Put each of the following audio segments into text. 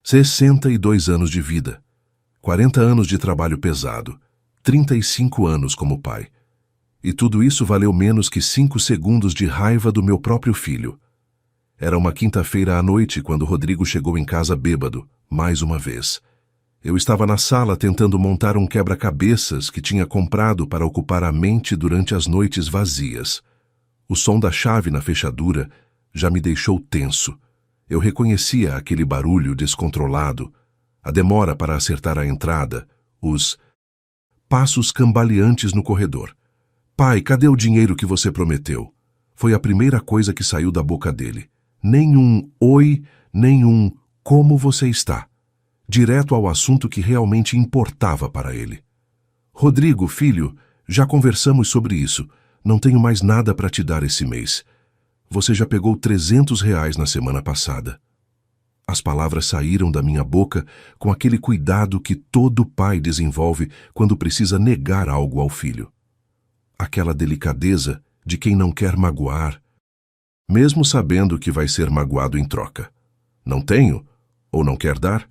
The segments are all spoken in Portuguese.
62 anos de vida, 40 anos de trabalho pesado, 35 anos como pai. E tudo isso valeu menos que 5 segundos de raiva do meu próprio filho. Era uma quinta-feira à noite quando Rodrigo chegou em casa bêbado, mais uma vez. Eu estava na sala tentando montar um quebra-cabeças que tinha comprado para ocupar a mente durante as noites vazias. O som da chave na fechadura já me deixou tenso. Eu reconhecia aquele barulho descontrolado, a demora para acertar a entrada, os passos cambaleantes no corredor. "Pai, cadê o dinheiro que você prometeu?" Foi a primeira coisa que saiu da boca dele. Nem um oi, nem um como você está. Direto ao assunto que realmente importava para ele. "Rodrigo, filho, já conversamos sobre isso. Não tenho mais nada para te dar esse mês. Você já pegou R$ 300 na semana passada." As palavras saíram da minha boca com aquele cuidado que todo pai desenvolve quando precisa negar algo ao filho. Aquela delicadeza de quem não quer magoar, mesmo sabendo que vai ser magoado em troca. "Não tenho? Ou não quer dar?"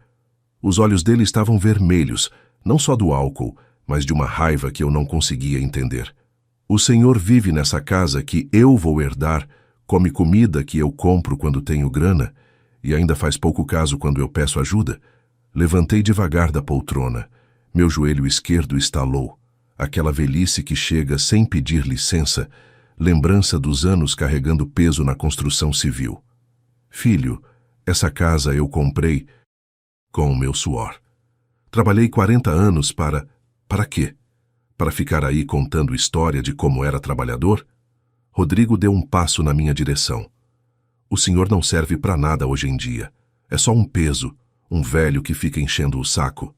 Os olhos dele estavam vermelhos, não só do álcool, mas de uma raiva que eu não conseguia entender. "O senhor vive nessa casa que eu vou herdar, come comida que eu compro quando tenho grana, e ainda faz pouco caso quando eu peço ajuda?" Levantei devagar da poltrona. Meu joelho esquerdo estalou. Aquela velhice que chega sem pedir licença, lembrança dos anos carregando peso na construção civil. "Filho, essa casa eu comprei com o meu suor. Trabalhei 40 anos para... Para quê? Para ficar aí contando história de como era trabalhador?" Rodrigo deu um passo na minha direção. "O senhor não serve para nada hoje em dia. É só um peso, um velho que fica enchendo o saco."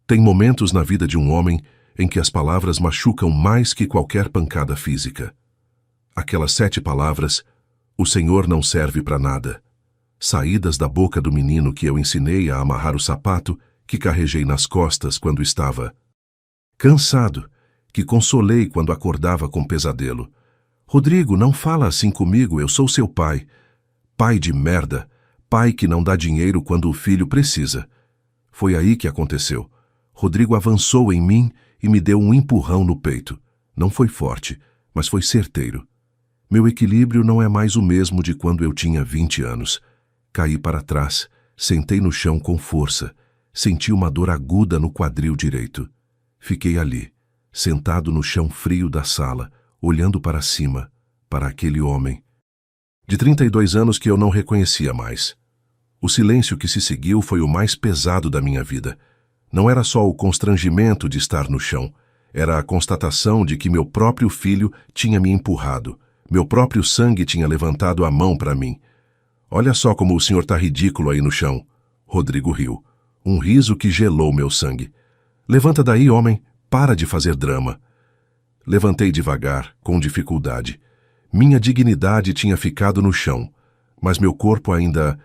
Tem momentos na vida de um homem em que as palavras machucam mais que qualquer pancada física. Aquelas 7 palavras, "o senhor não serve para nada", saídas da boca do menino que eu ensinei a amarrar o sapato que carreguei nas costas quando estava cansado, que consolei quando acordava com pesadelo. "Rodrigo, não fala assim comigo, eu sou seu pai. Pai de merda, pai que não dá dinheiro quando o filho precisa." Foi aí que aconteceu. Rodrigo avançou em mim e me deu um empurrão no peito. Não foi forte, mas foi certeiro. Meu equilíbrio não é mais o mesmo de quando eu tinha 20 anos. Caí para trás, sentei no chão com força, senti uma dor aguda no quadril direito. Fiquei ali, sentado no chão frio da sala, olhando para cima, para aquele homem de 32 anos que eu não reconhecia mais. O silêncio que se seguiu foi o mais pesado da minha vida. Não era só o constrangimento de estar no chão, era a constatação de que meu próprio filho tinha me empurrado, meu próprio sangue tinha levantado a mão para mim. "Olha só como o senhor tá ridículo aí no chão." Rodrigo riu, um riso que gelou meu sangue. "Levanta daí, homem, para de fazer drama." Levantei devagar, com dificuldade. Minha dignidade tinha ficado no chão, mas meu corpo ainda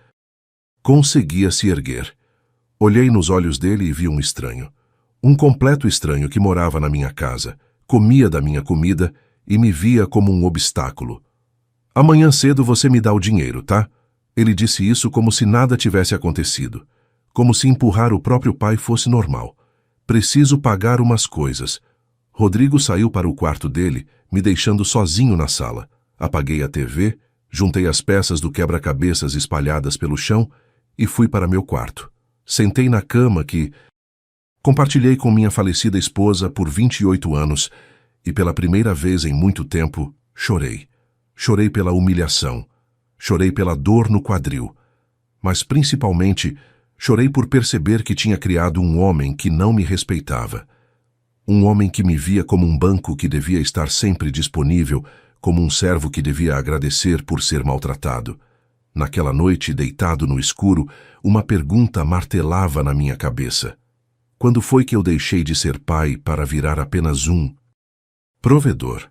conseguia se erguer. Olhei nos olhos dele e vi um estranho. Um completo estranho que morava na minha casa, comia da minha comida e me via como um obstáculo. "Amanhã cedo você me dá o dinheiro, tá?" Ele disse isso como se nada tivesse acontecido, como se empurrar o próprio pai fosse normal. "Preciso pagar umas coisas." Rodrigo saiu para o quarto dele, me deixando sozinho na sala. Apaguei a TV, juntei as peças do quebra-cabeças espalhadas pelo chão e fui para meu quarto. Sentei na cama que compartilhei com minha falecida esposa por 28 anos e pela primeira vez em muito tempo chorei. Chorei pela humilhação, chorei pela dor no quadril, mas principalmente chorei por perceber que tinha criado um homem que não me respeitava. Um homem que me via como um banco que devia estar sempre disponível, como um servo que devia agradecer por ser maltratado. Naquela noite, deitado no escuro, uma pergunta martelava na minha cabeça. Quando foi que eu deixei de ser pai para virar apenas um provedor?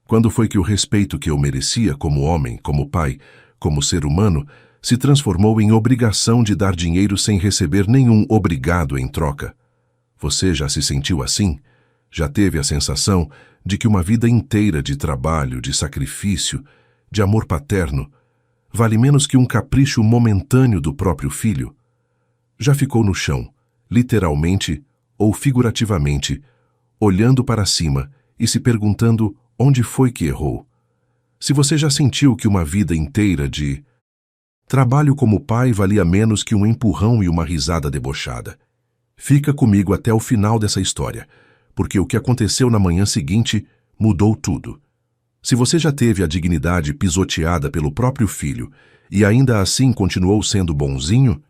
Quando foi que o respeito que eu merecia como homem, como pai, como ser humano, se transformou em obrigação de dar dinheiro sem receber nenhum obrigado em troca? Você já se sentiu assim? Já teve a sensação de que uma vida inteira de trabalho, de sacrifício, de amor paterno, vale menos que um capricho momentâneo do próprio filho? Já ficou no chão, literalmente ou figurativamente, olhando para cima e se perguntando onde foi que errou? Se você já sentiu que uma vida inteira de trabalho como pai valia menos que um empurrão e uma risada debochada, fica comigo até o final dessa história, porque o que aconteceu na manhã seguinte mudou tudo. Se você já teve a dignidade pisoteada pelo próprio filho e ainda assim continuou sendo bonzinho,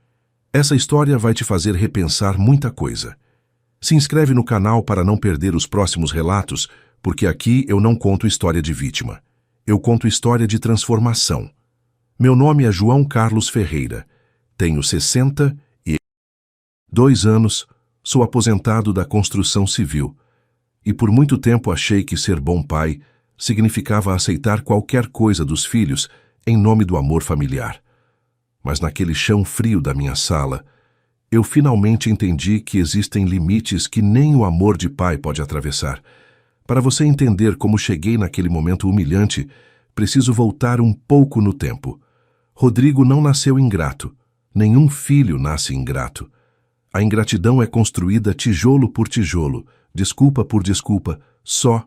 essa história vai te fazer repensar muita coisa. Se inscreve no canal para não perder os próximos relatos, porque aqui eu não conto história de vítima. Eu conto história de transformação. Meu nome é João Carlos Ferreira. Tenho 62 anos, sou aposentado da construção civil. E por muito tempo achei que ser bom pai significava aceitar qualquer coisa dos filhos em nome do amor familiar. Mas naquele chão frio da minha sala, eu finalmente entendi que existem limites que nem o amor de pai pode atravessar. Para você entender como cheguei naquele momento humilhante, preciso voltar um pouco no tempo. Rodrigo não nasceu ingrato. Nenhum filho nasce ingrato. A ingratidão é construída tijolo por tijolo, desculpa por desculpa, só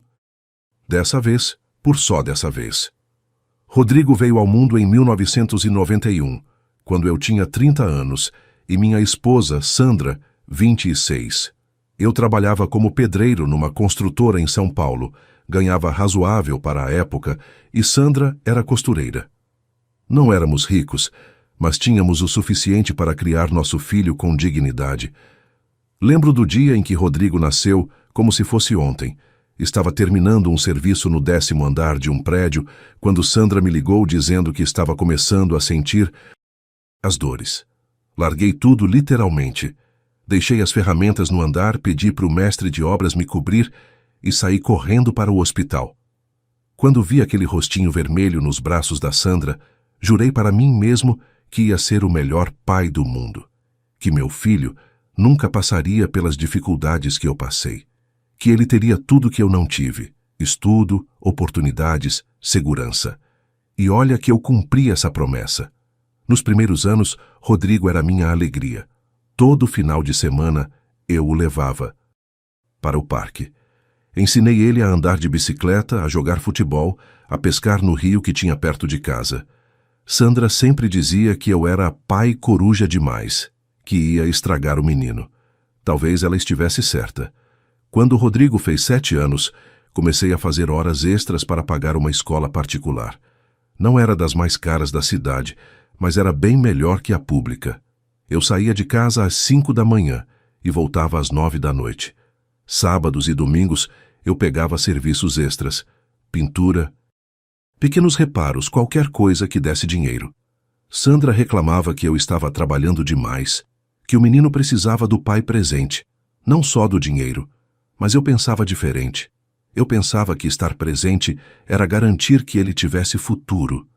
dessa vez, por só dessa vez. Rodrigo veio ao mundo em 1991, quando eu tinha 30 anos, e minha esposa, Sandra, 26. Eu trabalhava como pedreiro numa construtora em São Paulo, ganhava razoável para a época, e Sandra era costureira. Não éramos ricos, mas tínhamos o suficiente para criar nosso filho com dignidade. Lembro do dia em que Rodrigo nasceu como se fosse ontem. Estava terminando um serviço no 10º andar de um prédio, quando Sandra me ligou dizendo que estava começando a sentir as dores. Larguei tudo literalmente. Deixei as ferramentas no andar, pedi para o mestre de obras me cobrir e saí correndo para o hospital. Quando vi aquele rostinho vermelho nos braços da Sandra, jurei para mim mesmo que ia ser o melhor pai do mundo, que meu filho nunca passaria pelas dificuldades que eu passei, que ele teria tudo que eu não tive, estudo, oportunidades, segurança. E olha que eu cumpri essa promessa. Nos primeiros anos, Rodrigo era minha alegria. Todo final de semana, eu o levava para o parque. Ensinei ele a andar de bicicleta, a jogar futebol, a pescar no rio que tinha perto de casa. Sandra sempre dizia que eu era pai coruja demais, que ia estragar o menino. Talvez ela estivesse certa. Quando Rodrigo fez 7 anos, comecei a fazer horas extras para pagar uma escola particular. Não era das mais caras da cidade, mas era bem melhor que a pública. Eu saía de casa às 5 da manhã e voltava às 9 da noite. Sábados e domingos eu pegava serviços extras, pintura, pequenos reparos, qualquer coisa que desse dinheiro. Sandra reclamava que eu estava trabalhando demais, que o menino precisava do pai presente, não só do dinheiro, mas eu pensava diferente. Eu pensava que estar presente era garantir que ele tivesse futuro.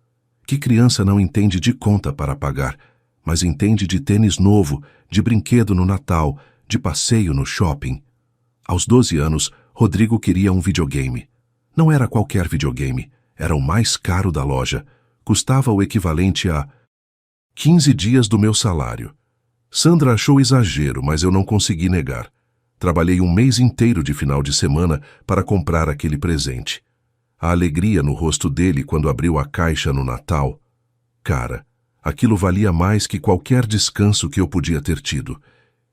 Que criança não entende de conta para pagar, mas entende de tênis novo, de brinquedo no Natal, de passeio no shopping. Aos 12 anos, Rodrigo queria um videogame. Não era qualquer videogame, era o mais caro da loja. Custava o equivalente a 15 dias do meu salário. Sandra achou exagero, mas eu não consegui negar. Trabalhei um mês inteiro de final de semana para comprar aquele presente. A alegria no rosto dele quando abriu a caixa no Natal. Cara, aquilo valia mais que qualquer descanso que eu podia ter tido.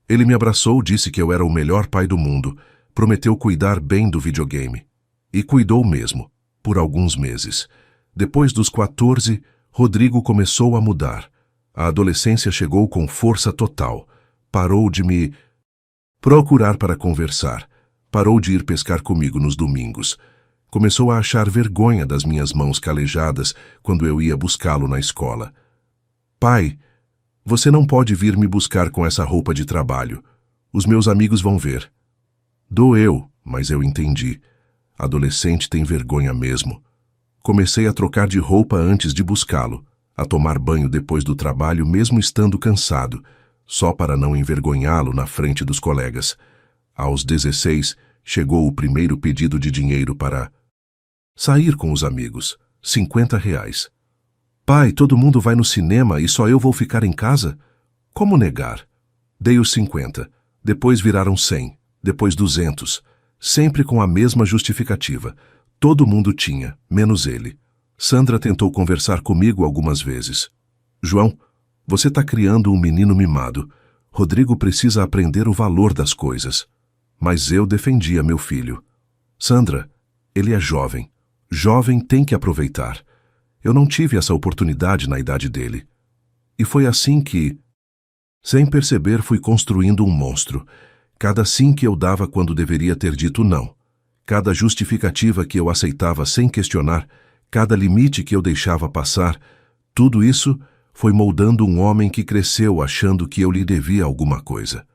Ele me abraçou, disse que eu era o melhor pai do mundo, prometeu cuidar bem do videogame. E cuidou mesmo, por alguns meses. Depois dos 14, Rodrigo começou a mudar. A adolescência chegou com força total. Parou de me procurar para conversar. Parou de ir pescar comigo nos domingos. Começou a achar vergonha das minhas mãos calejadas quando eu ia buscá-lo na escola. Pai, você não pode vir me buscar com essa roupa de trabalho. Os meus amigos vão ver. Doeu, mas eu entendi. Adolescente tem vergonha mesmo. Comecei a trocar de roupa antes de buscá-lo, a tomar banho depois do trabalho mesmo estando cansado, só para não envergonhá-lo na frente dos colegas. Aos 16, chegou o primeiro pedido de dinheiro para sair com os amigos, R$ 50. Pai, todo mundo vai no cinema e só eu vou ficar em casa? Como negar? Dei os 50, depois viraram 100, depois 200, sempre com a mesma justificativa. Todo mundo tinha, menos ele. Sandra tentou conversar comigo algumas vezes. João, você está criando um menino mimado. Rodrigo precisa aprender o valor das coisas. Mas eu defendia meu filho. Sandra, ele é jovem. Jovem tem que aproveitar. Eu não tive essa oportunidade na idade dele. E foi assim que, sem perceber, fui construindo um monstro. Cada sim que eu dava quando deveria ter dito não. Cada justificativa que eu aceitava sem questionar, cada limite que eu deixava passar, tudo isso foi moldando um homem que cresceu achando que eu lhe devia alguma coisa.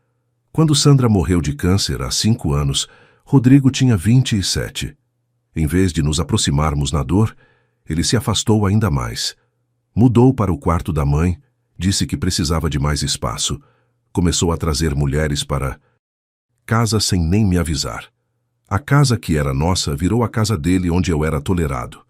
Quando Sandra morreu de câncer há 5 anos, Rodrigo tinha 27. Em vez de nos aproximarmos na dor, ele se afastou ainda mais. Mudou para o quarto da mãe, disse que precisava de mais espaço. Começou a trazer mulheres para casa sem nem me avisar. A casa que era nossa virou a casa dele, onde eu era tolerado.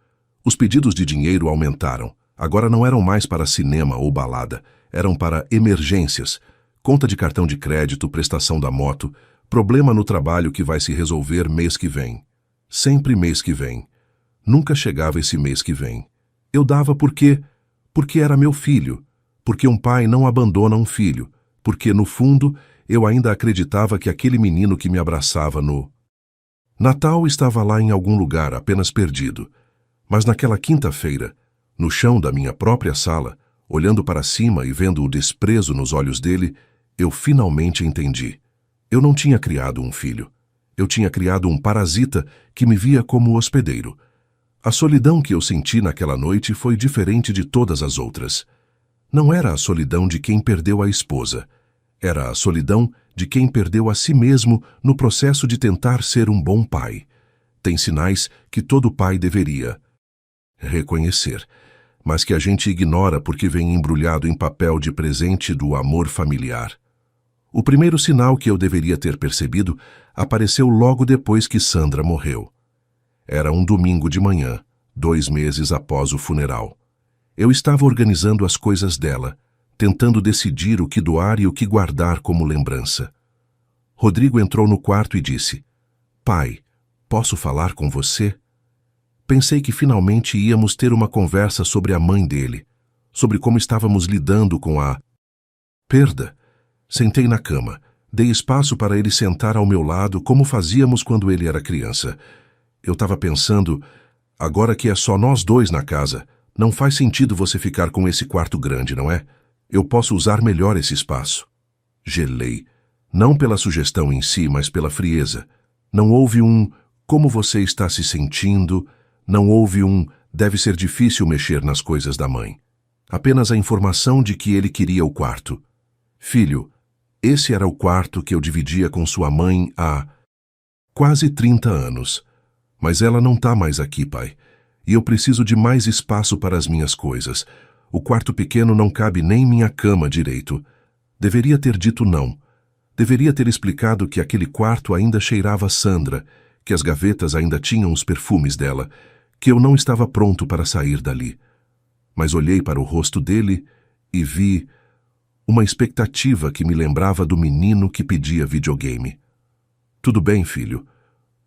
Os pedidos de dinheiro aumentaram. Agora não eram mais para cinema ou balada, eram para emergências, conta de cartão de crédito, prestação da moto, problema no trabalho que vai se resolver mês que vem. Sempre mês que vem. Nunca chegava esse mês que vem. Eu dava porque era meu filho, porque um pai não abandona um filho, porque, no fundo, eu ainda acreditava que aquele menino que me abraçava no Natal estava lá em algum lugar, apenas perdido. Mas naquela quinta-feira, no chão da minha própria sala, olhando para cima e vendo o desprezo nos olhos dele, eu finalmente entendi. Eu não tinha criado um filho. Eu tinha criado um parasita que me via como hospedeiro. A solidão que eu senti naquela noite foi diferente de todas as outras. Não era a solidão de quem perdeu a esposa. Era a solidão de quem perdeu a si mesmo no processo de tentar ser um bom pai. Tem sinais que todo pai deveria reconhecer, mas que a gente ignora porque vem embrulhado em papel de presente do amor familiar. O primeiro sinal que eu deveria ter percebido apareceu logo depois que Sandra morreu. Era um domingo de manhã, 2 meses após o funeral. Eu estava organizando as coisas dela, tentando decidir o que doar e o que guardar como lembrança. Rodrigo entrou no quarto e disse: "Pai, posso falar com você?" Pensei que finalmente íamos ter uma conversa sobre a mãe dele, sobre como estávamos lidando com a perda. Sentei na cama, dei espaço para ele sentar ao meu lado como fazíamos quando ele era criança. Eu estava pensando, agora que é só nós dois na casa, não faz sentido você ficar com esse quarto grande, não é? Eu posso usar melhor esse espaço. Gelei, não pela sugestão em si, mas pela frieza. Não houve um "como você está se sentindo", não houve um "deve ser difícil mexer nas coisas da mãe". Apenas a informação de que ele queria o quarto. Filho, esse era o quarto que eu dividia com sua mãe há quase 30 anos. Mas ela não está mais aqui, pai. E eu preciso de mais espaço para as minhas coisas. O quarto pequeno não cabe nem minha cama direito. Deveria ter dito não. Deveria ter explicado que aquele quarto ainda cheirava a Sandra, que as gavetas ainda tinham os perfumes dela, que eu não estava pronto para sair dali. Mas olhei para o rosto dele e vi uma expectativa que me lembrava do menino que pedia videogame. "Tudo bem, filho.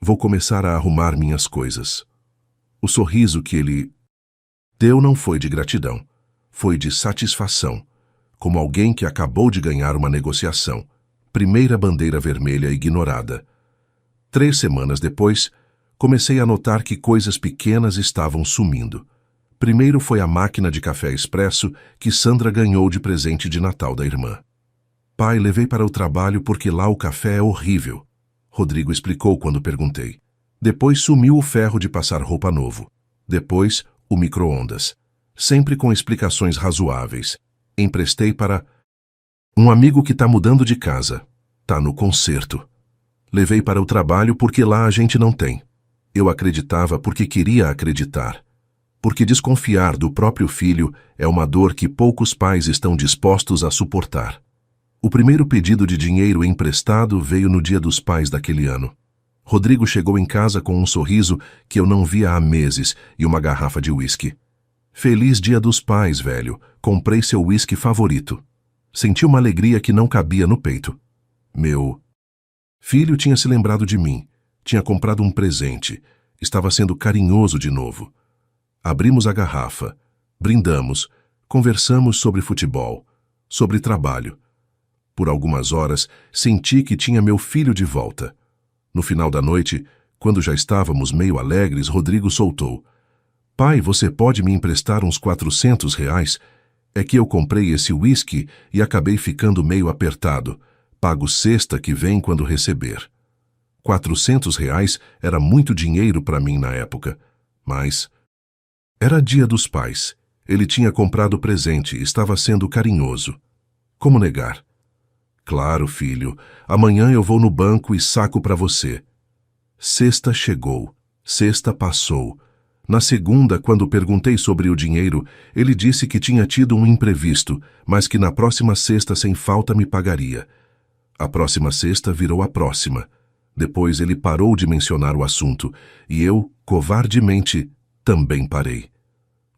Vou começar a arrumar minhas coisas." O sorriso que ele deu não foi de gratidão, foi de satisfação, como alguém que acabou de ganhar uma negociação. Primeira bandeira vermelha ignorada. 3 semanas depois, comecei a notar que coisas pequenas estavam sumindo. Primeiro foi a máquina de café expresso que Sandra ganhou de presente de Natal da irmã. "Pai, levei para o trabalho porque lá o café é horrível", Rodrigo explicou quando perguntei. Depois sumiu o ferro de passar roupa novo. Depois, o micro-ondas. Sempre com explicações razoáveis. Emprestei para um amigo que está mudando de casa. Tá no conserto. Levei para o trabalho porque lá a gente não tem. Eu acreditava porque queria acreditar. Porque desconfiar do próprio filho é uma dor que poucos pais estão dispostos a suportar. O primeiro pedido de dinheiro emprestado veio no Dia dos Pais daquele ano. Rodrigo chegou em casa com um sorriso que eu não via há meses e uma garrafa de uísque. "Feliz Dia dos Pais, velho. Comprei seu uísque favorito." Senti uma alegria que não cabia no peito. Meu filho tinha se lembrado de mim, tinha comprado um presente, estava sendo carinhoso de novo. Abrimos a garrafa, brindamos, conversamos sobre futebol, sobre trabalho. Por algumas horas, senti que tinha meu filho de volta. No final da noite, quando já estávamos meio alegres, Rodrigo soltou: "Pai, você pode me emprestar uns R$ 400? É que eu comprei esse uísque e acabei ficando meio apertado. Pago sexta que vem quando receber." R$ 400 era muito dinheiro para mim na época, mas era Dia dos Pais. Ele tinha comprado o presente e estava sendo carinhoso. Como negar? "Claro, filho. Amanhã eu vou no banco e saco para você." Sexta chegou. Sexta passou. Na segunda, quando perguntei sobre o dinheiro, ele disse que tinha tido um imprevisto, mas que na próxima sexta sem falta me pagaria. A próxima sexta virou a próxima. Depois ele parou de mencionar o assunto, e eu, covardemente, também parei.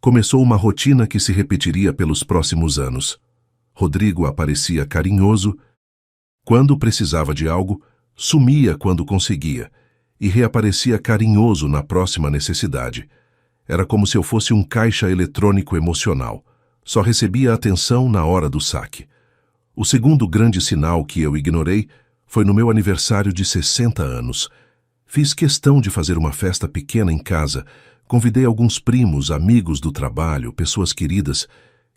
Começou uma rotina que se repetiria pelos próximos anos. Rodrigo aparecia carinhoso quando precisava de algo, sumia quando conseguia, e reaparecia carinhoso na próxima necessidade. Era como se eu fosse um caixa eletrônico emocional. Só recebia atenção na hora do saque. O segundo grande sinal que eu ignorei foi no meu aniversário de 60 anos. Fiz questão de fazer uma festa pequena em casa. Convidei alguns primos, amigos do trabalho, pessoas queridas.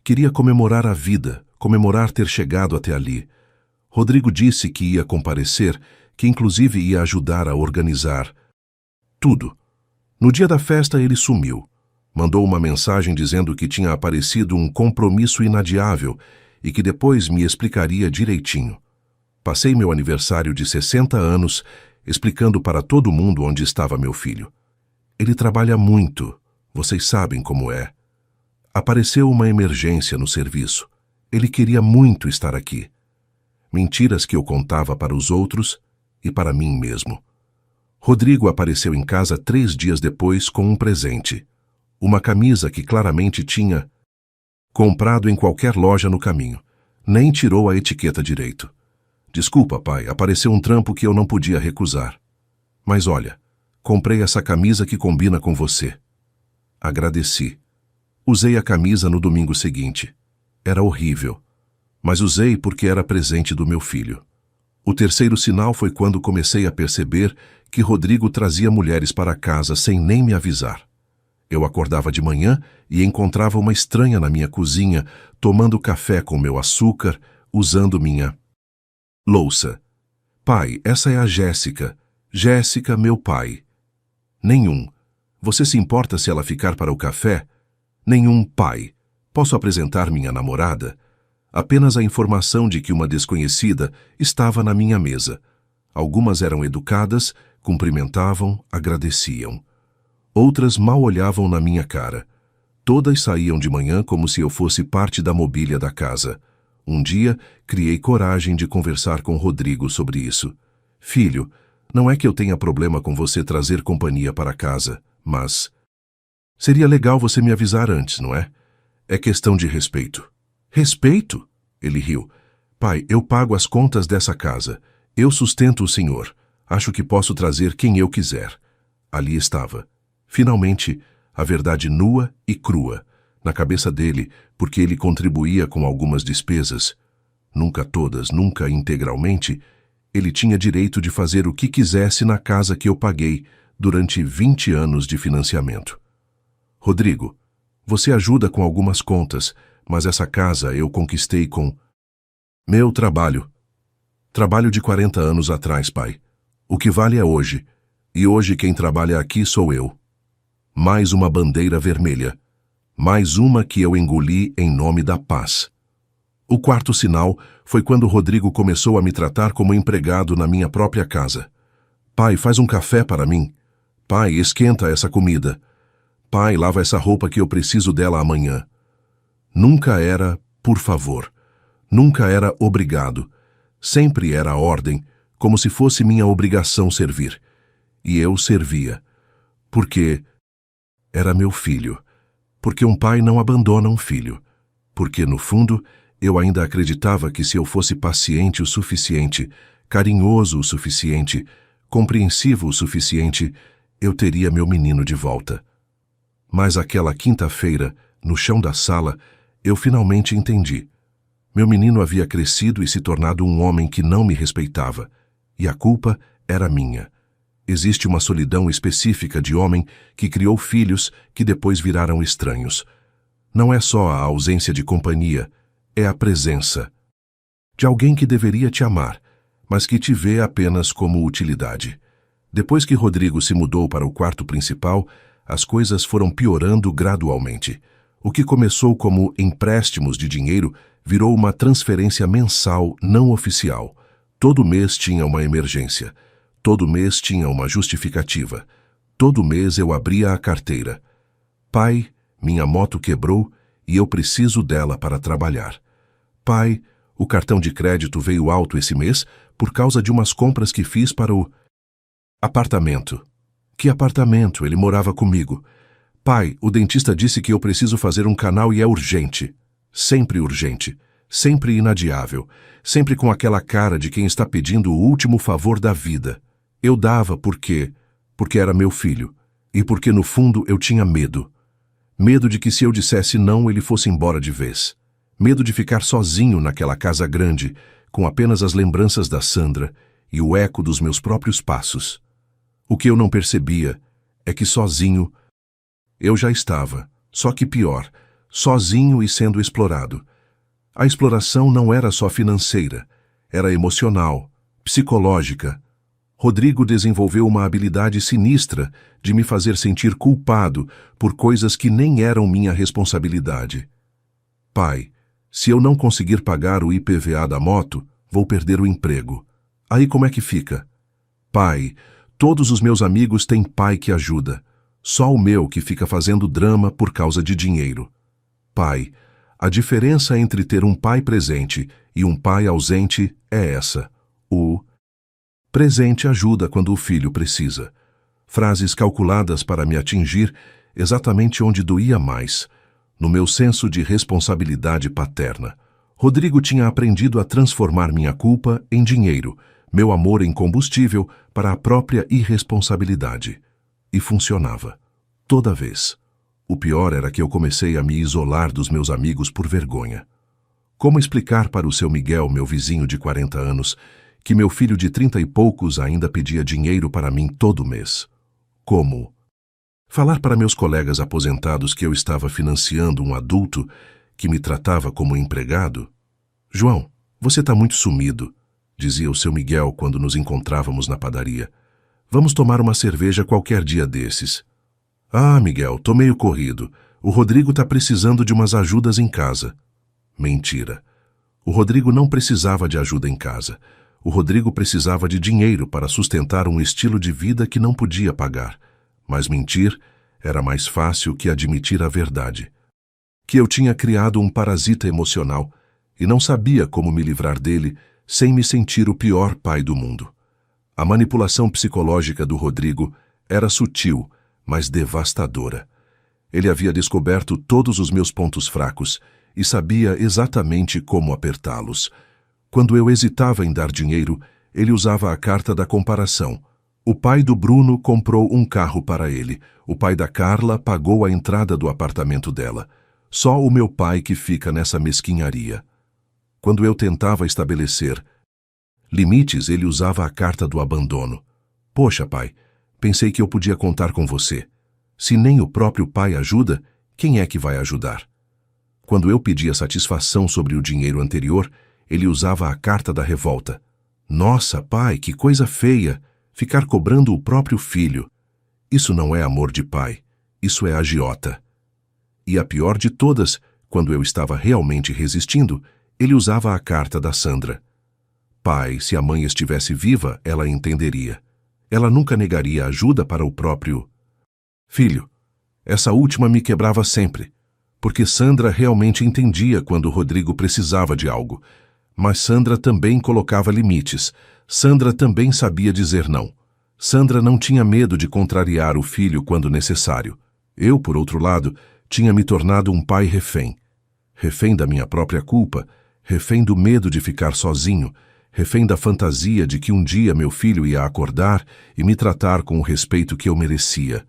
Queria comemorar a vida, comemorar ter chegado até ali. Rodrigo disse que ia comparecer, que inclusive ia ajudar a organizar tudo. No dia da festa ele sumiu. Mandou uma mensagem dizendo que tinha aparecido um compromisso inadiável e que depois me explicaria direitinho. Passei meu aniversário de 60 anos explicando para todo mundo onde estava meu filho. Ele trabalha muito, vocês sabem como é. Apareceu uma emergência no serviço. Ele queria muito estar aqui. Mentiras que eu contava para os outros e para mim mesmo. Rodrigo apareceu em casa 3 dias depois com um presente. Uma camisa que claramente tinha comprado em qualquer loja no caminho. Nem tirou a etiqueta direito. "Desculpa, pai, apareceu um trampo que eu não podia recusar. Mas olha, comprei essa camisa que combina com você." Agradeci. Usei a camisa no domingo seguinte. Era horrível, mas usei porque era presente do meu filho. O terceiro sinal foi quando comecei a perceber que Rodrigo trazia mulheres para casa sem nem me avisar. Eu acordava de manhã e encontrava uma estranha na minha cozinha, tomando café com meu açúcar, usando minha louça. "Pai, essa é a Jéssica. Jéssica, meu pai." "Nenhum. Você se importa se ela ficar para o café?" "Nenhum, pai. Posso apresentar minha namorada?" Apenas a informação de que uma desconhecida estava na minha mesa. Algumas eram educadas, cumprimentavam, agradeciam. Outras mal olhavam na minha cara. Todas saíam de manhã como se eu fosse parte da mobília da casa. Um dia, criei coragem de conversar com Rodrigo sobre isso. "Filho, não é que eu tenha problema com você trazer companhia para casa, mas seria legal você me avisar antes, não é? É questão de respeito." "Respeito?" Ele riu. "Pai, eu pago as contas dessa casa. Eu sustento o senhor. Acho que posso trazer quem eu quiser." Ali estava. Finalmente, a verdade nua e crua, na cabeça dele, porque ele contribuía com algumas despesas. Nunca todas, nunca integralmente. Ele tinha direito de fazer o que quisesse na casa que eu paguei durante 20 anos de financiamento. "Rodrigo, você ajuda com algumas contas, mas essa casa eu conquistei com meu trabalho. Trabalho de 40 anos atrás, pai. O que vale é hoje, e hoje quem trabalha aqui sou eu." Mais uma bandeira vermelha. Mais uma que eu engoli em nome da paz. O quarto sinal foi quando Rodrigo começou a me tratar como empregado na minha própria casa. "Pai, faz um café para mim. Pai, esquenta essa comida. Pai, lava essa roupa que eu preciso dela amanhã." Nunca era "por favor." Nunca era "obrigado." Sempre era ordem, como se fosse minha obrigação servir. E eu servia. Porque era meu filho. Porque um pai não abandona um filho. Porque, no fundo, Eu ainda acreditava que se eu fosse paciente o suficiente, carinhoso o suficiente, compreensivo o suficiente, eu teria meu menino de volta. Mas aquela quinta-feira, no chão da sala, eu finalmente entendi. Meu menino havia crescido e se tornado um homem que não me respeitava, e a culpa era minha. Existe uma solidão específica de homem que criou filhos que depois viraram estranhos. Não é só a ausência de companhia, é a presença de alguém que deveria te amar, mas que te vê apenas como utilidade. Depois que Rodrigo se mudou para o quarto principal, as coisas foram piorando gradualmente. O que começou como empréstimos de dinheiro virou uma transferência mensal não oficial. Todo mês tinha uma emergência. Todo mês tinha uma justificativa. Todo mês eu abria a carteira. Pai, minha moto quebrou e eu preciso dela para trabalhar. Pai, o cartão de crédito veio alto esse mês por causa de umas compras que fiz para o apartamento. Que apartamento? Ele morava comigo. Pai, o dentista disse que eu preciso fazer um canal e é urgente. Sempre urgente. Sempre inadiável. Sempre com aquela cara de quem está pedindo o último favor da vida. Eu dava porque era meu filho. E porque no fundo eu tinha medo. Medo de que se eu dissesse não ele fosse embora de vez. Medo de ficar sozinho naquela casa grande, com apenas as lembranças da Sandra e o eco dos meus próprios passos. O que eu não percebia é que sozinho eu já estava, só que pior, sozinho e sendo explorado. A exploração não era só financeira, era emocional, psicológica. Rodrigo desenvolveu uma habilidade sinistra de me fazer sentir culpado por coisas que nem eram minha responsabilidade. Pai, se eu não conseguir pagar o IPVA da moto, vou perder o emprego. Aí como é que fica? Pai, todos os meus amigos têm pai que ajuda. Só o meu que fica fazendo drama por causa de dinheiro. Pai, a diferença entre ter um pai presente e um pai ausente é essa. O presente ajuda quando o filho precisa. Frases calculadas para me atingir exatamente onde doía mais, no meu senso de responsabilidade paterna. Rodrigo tinha aprendido a transformar minha culpa em dinheiro, meu amor em combustível para a própria irresponsabilidade. E funcionava. Toda vez. O pior era que eu comecei a me isolar dos meus amigos por vergonha. Como explicar para o seu Miguel, meu vizinho de 40 anos, que meu filho de 30 e poucos ainda pedia dinheiro para mim todo mês? Como falar para meus colegas aposentados que eu estava financiando um adulto que me tratava como empregado? João, você está muito sumido, dizia o seu Miguel quando nos encontrávamos na padaria. Vamos tomar uma cerveja qualquer dia desses. Ah, Miguel, tô meio corrido. O Rodrigo está precisando de umas ajudas em casa. Mentira. O Rodrigo não precisava de ajuda em casa. O Rodrigo precisava de dinheiro para sustentar um estilo de vida que não podia pagar. Mas mentir era mais fácil que admitir a verdade. Que eu tinha criado um parasita emocional e não sabia como me livrar dele sem me sentir o pior pai do mundo. A manipulação psicológica do Rodrigo era sutil, mas devastadora. Ele havia descoberto todos os meus pontos fracos e sabia exatamente como apertá-los. Quando eu hesitava em dar dinheiro, ele usava a carta da comparação. O pai do Bruno comprou um carro para ele. O pai da Carla pagou a entrada do apartamento dela. Só o meu pai que fica nessa mesquinharia. Quando eu tentava estabelecer limites, ele usava a carta do abandono. Poxa, pai, pensei que eu podia contar com você. Se nem o próprio pai ajuda, quem é que vai ajudar? Quando eu pedia satisfação sobre o dinheiro anterior, ele usava a carta da revolta. Nossa, pai, que coisa feia! Ficar cobrando o próprio filho. Isso não é amor de pai, isso é agiota. E a pior de todas, quando eu estava realmente resistindo, ele usava a carta da Sandra. Pai, se a mãe estivesse viva, ela entenderia. Ela nunca negaria ajuda para o próprio filho. Essa última me quebrava sempre, porque Sandra realmente entendia quando Rodrigo precisava de algo. Mas Sandra também colocava limites. Sandra também sabia dizer não. Sandra não tinha medo de contrariar o filho quando necessário. Eu, por outro lado, tinha me tornado um pai refém. Refém da minha própria culpa refém do medo de ficar sozinho, refém da fantasia de que um dia meu filho ia acordar e me tratar com o respeito que eu merecia.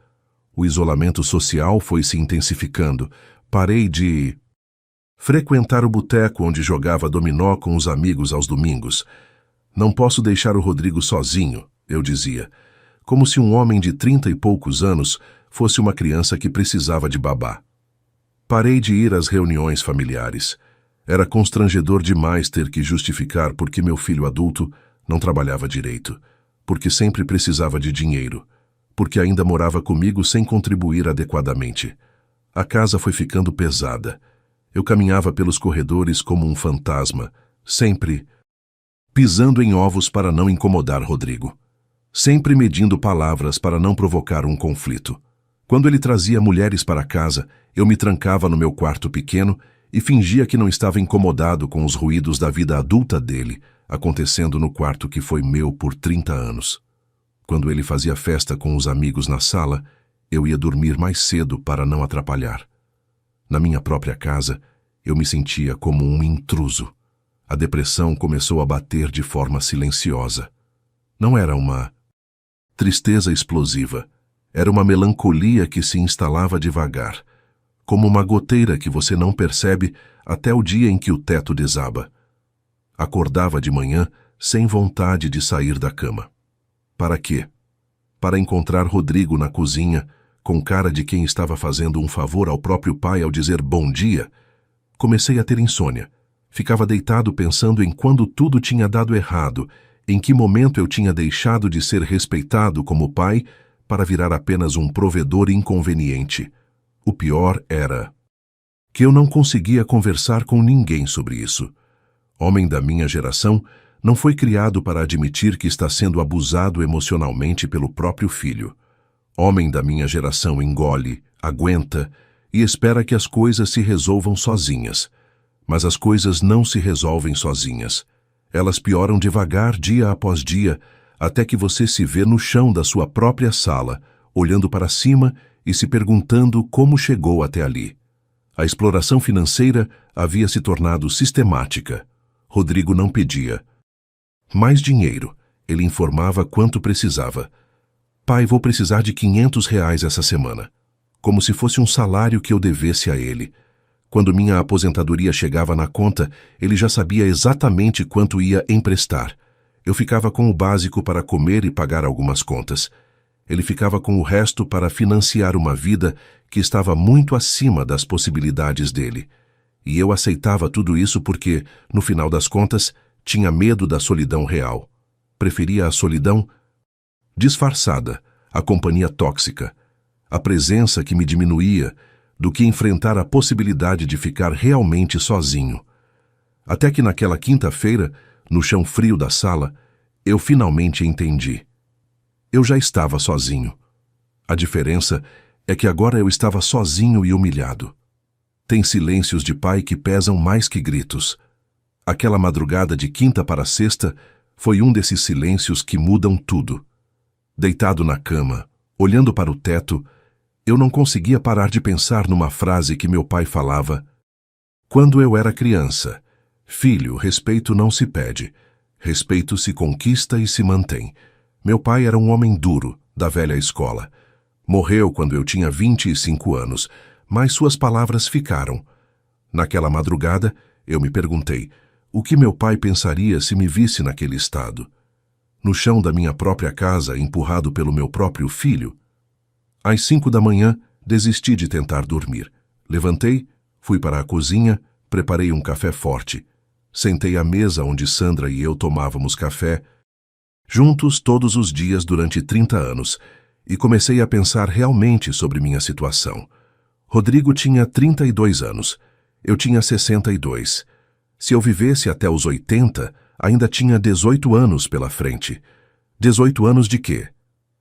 O isolamento social foi se intensificando. Parei de frequentar o boteco onde jogava dominó com os amigos aos domingos. Não posso deixar o Rodrigo sozinho, eu dizia, como se um homem de 30 e poucos anos fosse uma criança que precisava de babá. Parei de ir às reuniões familiares. Era constrangedor demais ter que justificar porque meu filho adulto não trabalhava direito, porque sempre precisava de dinheiro, porque ainda morava comigo sem contribuir adequadamente. A casa foi ficando pesada. Eu caminhava pelos corredores como um fantasma, sempre pisando em ovos para não incomodar Rodrigo, sempre medindo palavras para não provocar um conflito. Quando ele trazia mulheres para casa, eu me trancava no meu quarto pequeno e fingia que não estava incomodado com os ruídos da vida adulta dele, acontecendo no quarto que foi meu por 30 anos. Quando ele fazia festa com os amigos na sala, eu ia dormir mais cedo para não atrapalhar. Na minha própria casa, eu me sentia como um intruso. A depressão começou a bater de forma silenciosa. Não era uma tristeza explosiva, era uma melancolia que se instalava devagar, como uma goteira que você não percebe até o dia em que o teto desaba. Acordava de manhã sem vontade de sair da cama. Para quê? Para encontrar Rodrigo na cozinha, com cara de quem estava fazendo um favor ao próprio pai ao dizer bom dia. Comecei a ter insônia. Ficava deitado pensando em quando tudo tinha dado errado, em que momento eu tinha deixado de ser respeitado como pai para virar apenas um provedor inconveniente. O pior era que eu não conseguia conversar com ninguém sobre isso. Homem da minha geração não foi criado para admitir que está sendo abusado emocionalmente pelo próprio filho. Homem da minha geração engole, aguenta e espera que as coisas se resolvam sozinhas. Mas as coisas não se resolvem sozinhas. Elas pioram devagar dia após dia, até que você se vê no chão da sua própria sala, olhando para cima e se perguntando como chegou até ali. A exploração financeira havia se tornado sistemática. Rodrigo não pedia mais dinheiro. Ele informava quanto precisava. Pai, vou precisar de R$ 500 essa semana. Como se fosse um salário que eu devesse a ele. Quando minha aposentadoria chegava na conta, ele já sabia exatamente quanto ia emprestar. Eu ficava com o básico para comer e pagar algumas contas. Ele ficava com o resto para financiar uma vida que estava muito acima das possibilidades dele. E eu aceitava tudo isso porque, no final das contas, tinha medo da solidão real. Preferia a solidão disfarçada, a companhia tóxica, a presença que me diminuía, do que enfrentar a possibilidade de ficar realmente sozinho. Até que naquela quinta-feira, no chão frio da sala, eu finalmente entendi. Eu já estava sozinho. A diferença é que agora eu estava sozinho e humilhado. Tem silêncios de pai que pesam mais que gritos. Aquela madrugada de quinta para sexta foi um desses silêncios que mudam tudo. Deitado na cama, olhando para o teto, eu não conseguia parar de pensar numa frase que meu pai falava quando eu era criança. Filho, respeito não se pede. Respeito se conquista e se mantém. Meu pai era um homem duro, da velha escola. Morreu quando eu tinha 25 anos, mas suas palavras ficaram. Naquela madrugada, eu me perguntei, o que meu pai pensaria se me visse naquele estado? No chão da minha própria casa, empurrado pelo meu próprio filho? Às 5 da manhã, desisti de tentar dormir. Levantei, fui para a cozinha, preparei um café forte. Sentei à mesa onde Sandra e eu tomávamos café, juntos todos os dias durante 30 anos, e comecei a pensar realmente sobre minha situação. Rodrigo tinha 32 anos. Eu tinha 62. Se eu vivesse até os 80, ainda tinha 18 anos pela frente. 18 anos de quê?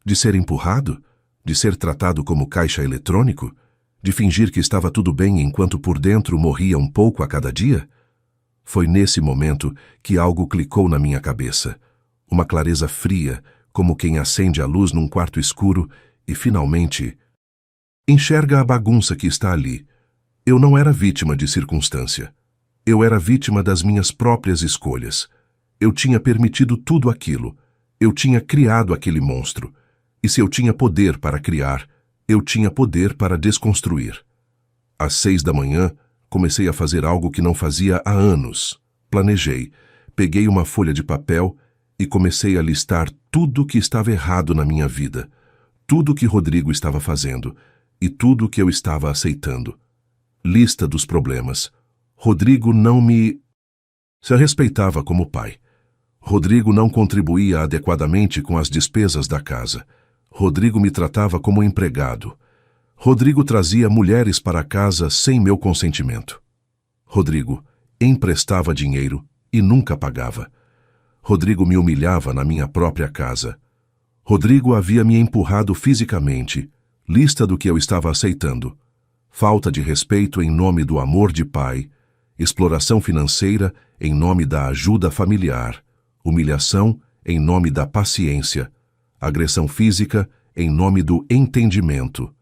De ser empurrado? De ser tratado como caixa eletrônico? De fingir que estava tudo bem enquanto por dentro morria um pouco a cada dia? Foi nesse momento que algo clicou na minha cabeça. Uma clareza fria, como quem acende a luz num quarto escuro e, finalmente, enxerga a bagunça que está ali. Eu não era vítima de circunstância. Eu era vítima das minhas próprias escolhas. Eu tinha permitido tudo aquilo. Eu tinha criado aquele monstro. E se eu tinha poder para criar, eu tinha poder para desconstruir. Às 6 da manhã, comecei a fazer algo que não fazia há anos. Planejei, peguei uma folha de papel e comecei a listar tudo que estava errado na minha vida, tudo que Rodrigo estava fazendo e tudo que eu estava aceitando. Lista dos problemas. Rodrigo não me respeitava como pai. Rodrigo não contribuía adequadamente com as despesas da casa. Rodrigo me tratava como empregado. Rodrigo trazia mulheres para casa sem meu consentimento. Rodrigo emprestava dinheiro e nunca pagava. Rodrigo me humilhava na minha própria casa. Rodrigo havia me empurrado fisicamente. Lista do que eu estava aceitando. Falta de respeito em nome do amor de pai. Exploração financeira em nome da ajuda familiar. Humilhação em nome da paciência. Agressão física em nome do entendimento.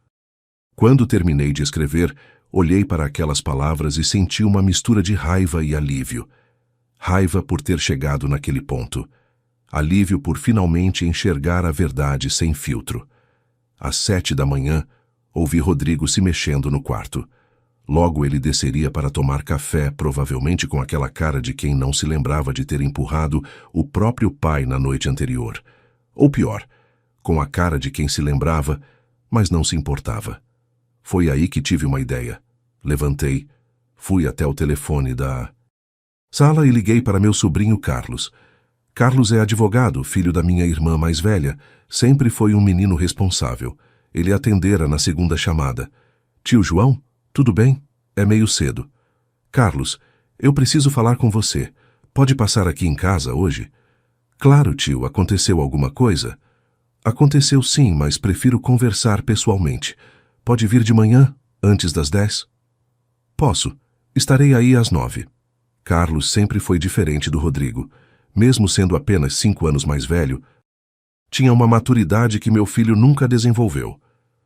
Quando terminei de escrever, olhei para aquelas palavras e senti uma mistura de raiva e alívio. Raiva por ter chegado naquele ponto. Alívio por finalmente enxergar a verdade sem filtro. Às 7 da manhã, ouvi Rodrigo se mexendo no quarto. Logo ele desceria para tomar café, provavelmente com aquela cara de quem não se lembrava de ter empurrado o próprio pai na noite anterior. Ou pior, com a cara de quem se lembrava, mas não se importava. Foi aí que tive uma ideia. Levantei, fui até o telefone da sala e liguei para meu sobrinho Carlos. Carlos é advogado, filho da minha irmã mais velha. Sempre foi um menino responsável. Ele atendera na segunda chamada. Tio João, tudo bem? É meio cedo. Carlos, eu preciso falar com você. Pode passar aqui em casa hoje? Claro, tio, aconteceu alguma coisa? Aconteceu sim, mas prefiro conversar pessoalmente. Pode vir de manhã, antes das 10? Posso. Estarei aí às 9. Carlos sempre foi diferente do Rodrigo. Mesmo sendo apenas 5 anos mais velho, tinha uma maturidade que meu filho nunca desenvolveu.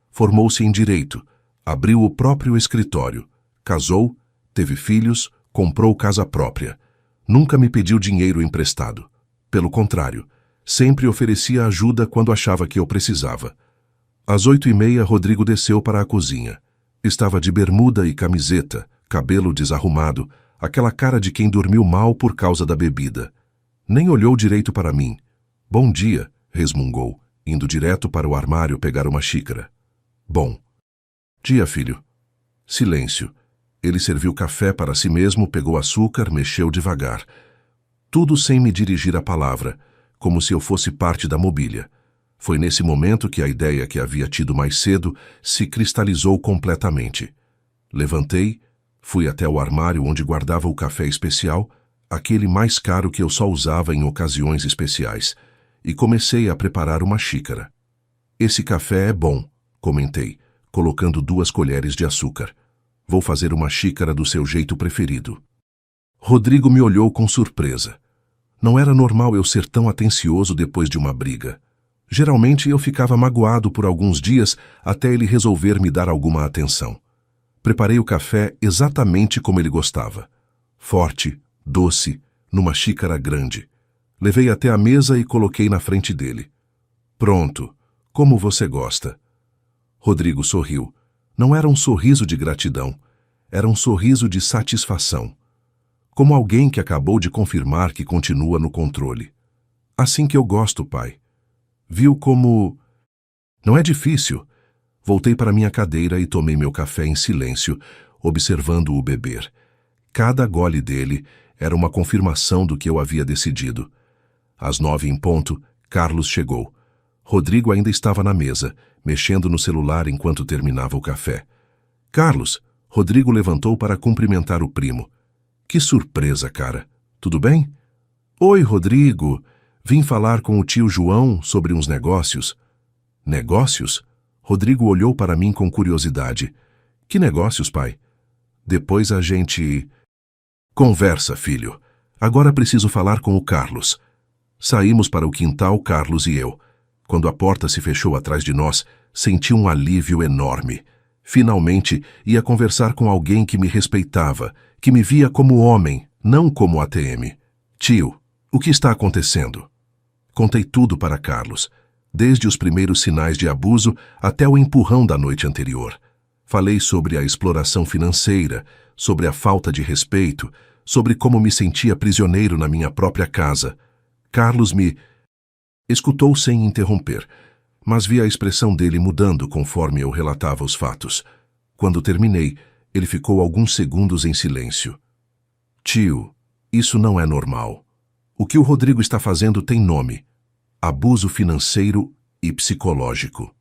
Formou-se em direito, abriu o próprio escritório, casou, teve filhos, comprou casa própria. Nunca me pediu dinheiro emprestado. Pelo contrário, sempre oferecia ajuda quando achava que eu precisava. Às 8h30, Rodrigo desceu para a cozinha. Estava de bermuda e camiseta, cabelo desarrumado, aquela cara de quem dormiu mal por causa da bebida. Nem olhou direito para mim. Bom dia, resmungou, indo direto para o armário pegar uma xícara. Bom dia, filho. Silêncio. Ele serviu café para si mesmo, pegou açúcar, mexeu devagar. Tudo sem me dirigir a palavra, como se eu fosse parte da mobília. Foi nesse momento que a ideia que havia tido mais cedo se cristalizou completamente. Levantei, fui até o armário onde guardava o café especial, aquele mais caro que eu só usava em ocasiões especiais, e comecei a preparar uma xícara. Esse café é bom, comentei, colocando 2 colheres de açúcar. Vou fazer uma xícara do seu jeito preferido. Rodrigo me olhou com surpresa. Não era normal eu ser tão atencioso depois de uma briga. Geralmente eu ficava magoado por alguns dias até ele resolver me dar alguma atenção. Preparei o café exatamente como ele gostava. Forte, doce, numa xícara grande. Levei até a mesa e coloquei na frente dele. Pronto, como você gosta. Rodrigo sorriu. Não era um sorriso de gratidão, era um sorriso de satisfação. Como alguém que acabou de confirmar que continua no controle. Assim que eu gosto, pai. Viu como... Não é difícil. Voltei para minha cadeira e tomei meu café em silêncio, observando-o beber. Cada gole dele era uma confirmação do que eu havia decidido. Às 9 em ponto, Carlos chegou. Rodrigo ainda estava na mesa, mexendo no celular enquanto terminava o café. Carlos, Rodrigo levantou para cumprimentar o primo. Que surpresa, cara. Tudo bem? Oi, Rodrigo. Vim falar com o tio João sobre uns negócios. Negócios? Rodrigo olhou para mim com curiosidade. Que negócios, pai? Depois a gente... Conversa, filho. Agora preciso falar com o Carlos. Saímos para o quintal, Carlos e eu. Quando a porta se fechou atrás de nós, senti um alívio enorme. Finalmente, ia conversar com alguém que me respeitava, que me via como homem, não como ATM. Tio, o que está acontecendo? Contei tudo para Carlos, desde os primeiros sinais de abuso até o empurrão da noite anterior. Falei sobre a exploração financeira, sobre a falta de respeito, sobre como me sentia prisioneiro na minha própria casa. Carlos me escutou sem interromper, mas vi a expressão dele mudando conforme eu relatava os fatos. Quando terminei, ele ficou alguns segundos em silêncio. Tio, isso não é normal. O que o Rodrigo está fazendo tem nome: abuso financeiro e psicológico.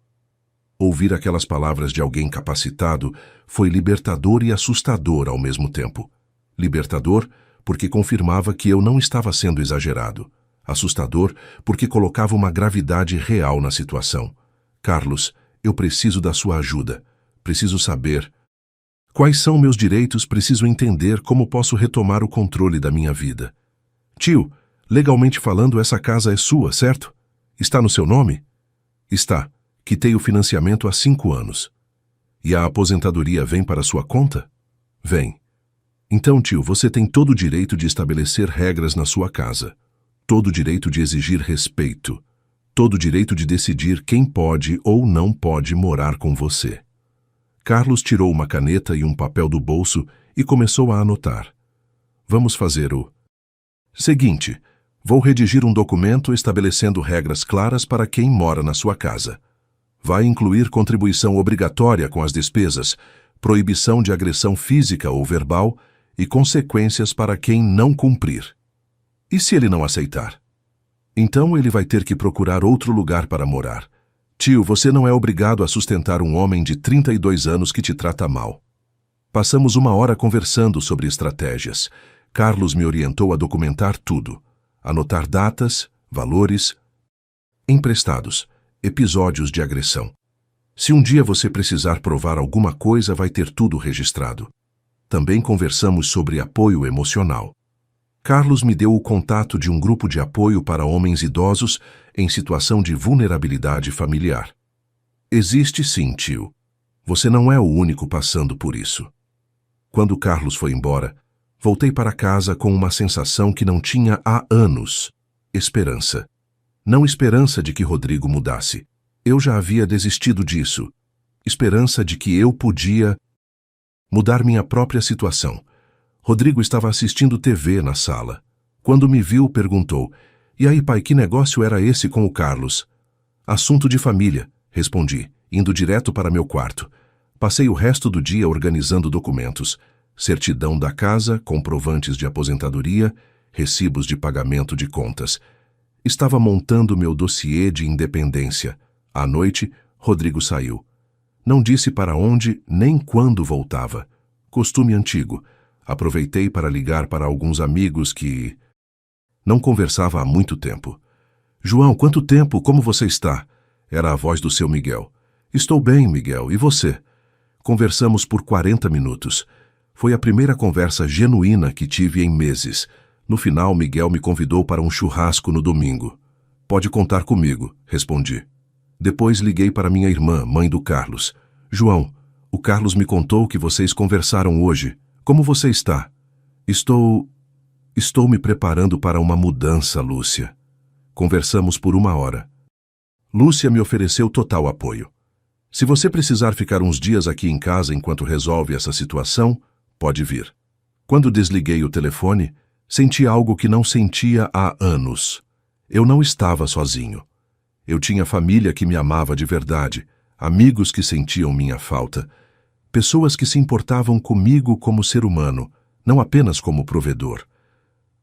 Ouvir aquelas palavras de alguém capacitado foi libertador e assustador ao mesmo tempo. Libertador porque confirmava que eu não estava sendo exagerado. Assustador porque colocava uma gravidade real na situação. Carlos, eu preciso da sua ajuda. Preciso saber quais são meus direitos, preciso entender como posso retomar o controle da minha vida. Tio, legalmente falando, essa casa é sua, certo? Está no seu nome? Está. Quitei o financiamento há 5 anos. E a aposentadoria vem para sua conta? Vem. Então, tio, você tem todo o direito de estabelecer regras na sua casa. Todo o direito de exigir respeito. Todo o direito de decidir quem pode ou não pode morar com você. Carlos tirou uma caneta e um papel do bolso e começou a anotar. Vamos fazer o seguinte: vou redigir um documento estabelecendo regras claras para quem mora na sua casa. Vai incluir contribuição obrigatória com as despesas, proibição de agressão física ou verbal e consequências para quem não cumprir. E se ele não aceitar? Então ele vai ter que procurar outro lugar para morar. Tio, você não é obrigado a sustentar um homem de 32 anos que te trata mal. Passamos 1 hora conversando sobre estratégias. Carlos me orientou a documentar tudo. Anotar datas, valores, emprestados, episódios de agressão. Se um dia você precisar provar alguma coisa, vai ter tudo registrado. Também conversamos sobre apoio emocional. Carlos me deu o contato de um grupo de apoio para homens idosos em situação de vulnerabilidade familiar. Existe sim, tio. Você não é o único passando por isso. Quando Carlos foi embora, voltei para casa com uma sensação que não tinha há anos: esperança. Não esperança de que Rodrigo mudasse. Eu já havia desistido disso. Esperança de que eu podia mudar minha própria situação. Rodrigo estava assistindo TV na sala. Quando me viu, perguntou: "E aí, pai, que negócio era esse com o Carlos?" "Assunto de família", respondi, indo direto para meu quarto. Passei o resto do dia organizando documentos: certidão da casa, comprovantes de aposentadoria, recibos de pagamento de contas. Estava montando meu dossiê de independência. À noite, Rodrigo saiu. Não disse para onde nem quando voltava. Costume antigo. Aproveitei para ligar para alguns amigos que não conversava há muito tempo. "João, quanto tempo? Como você está?" Era a voz do seu Miguel. "Estou bem, Miguel. E você?" Conversamos por 40 minutos. Foi a primeira conversa genuína que tive em meses. No final, Miguel me convidou para um churrasco no domingo. "Pode contar comigo", respondi. Depois liguei para minha irmã, mãe do Carlos. "João, o Carlos me contou que vocês conversaram hoje. Como você está?" Estou me preparando para uma mudança, Lúcia." Conversamos por 1 hora. Lúcia me ofereceu total apoio. "Se você precisar ficar uns dias aqui em casa enquanto resolve essa situação, pode vir." Quando desliguei o telefone, senti algo que não sentia há anos. Eu não estava sozinho. Eu tinha família que me amava de verdade, amigos que sentiam minha falta, pessoas que se importavam comigo como ser humano, não apenas como provedor.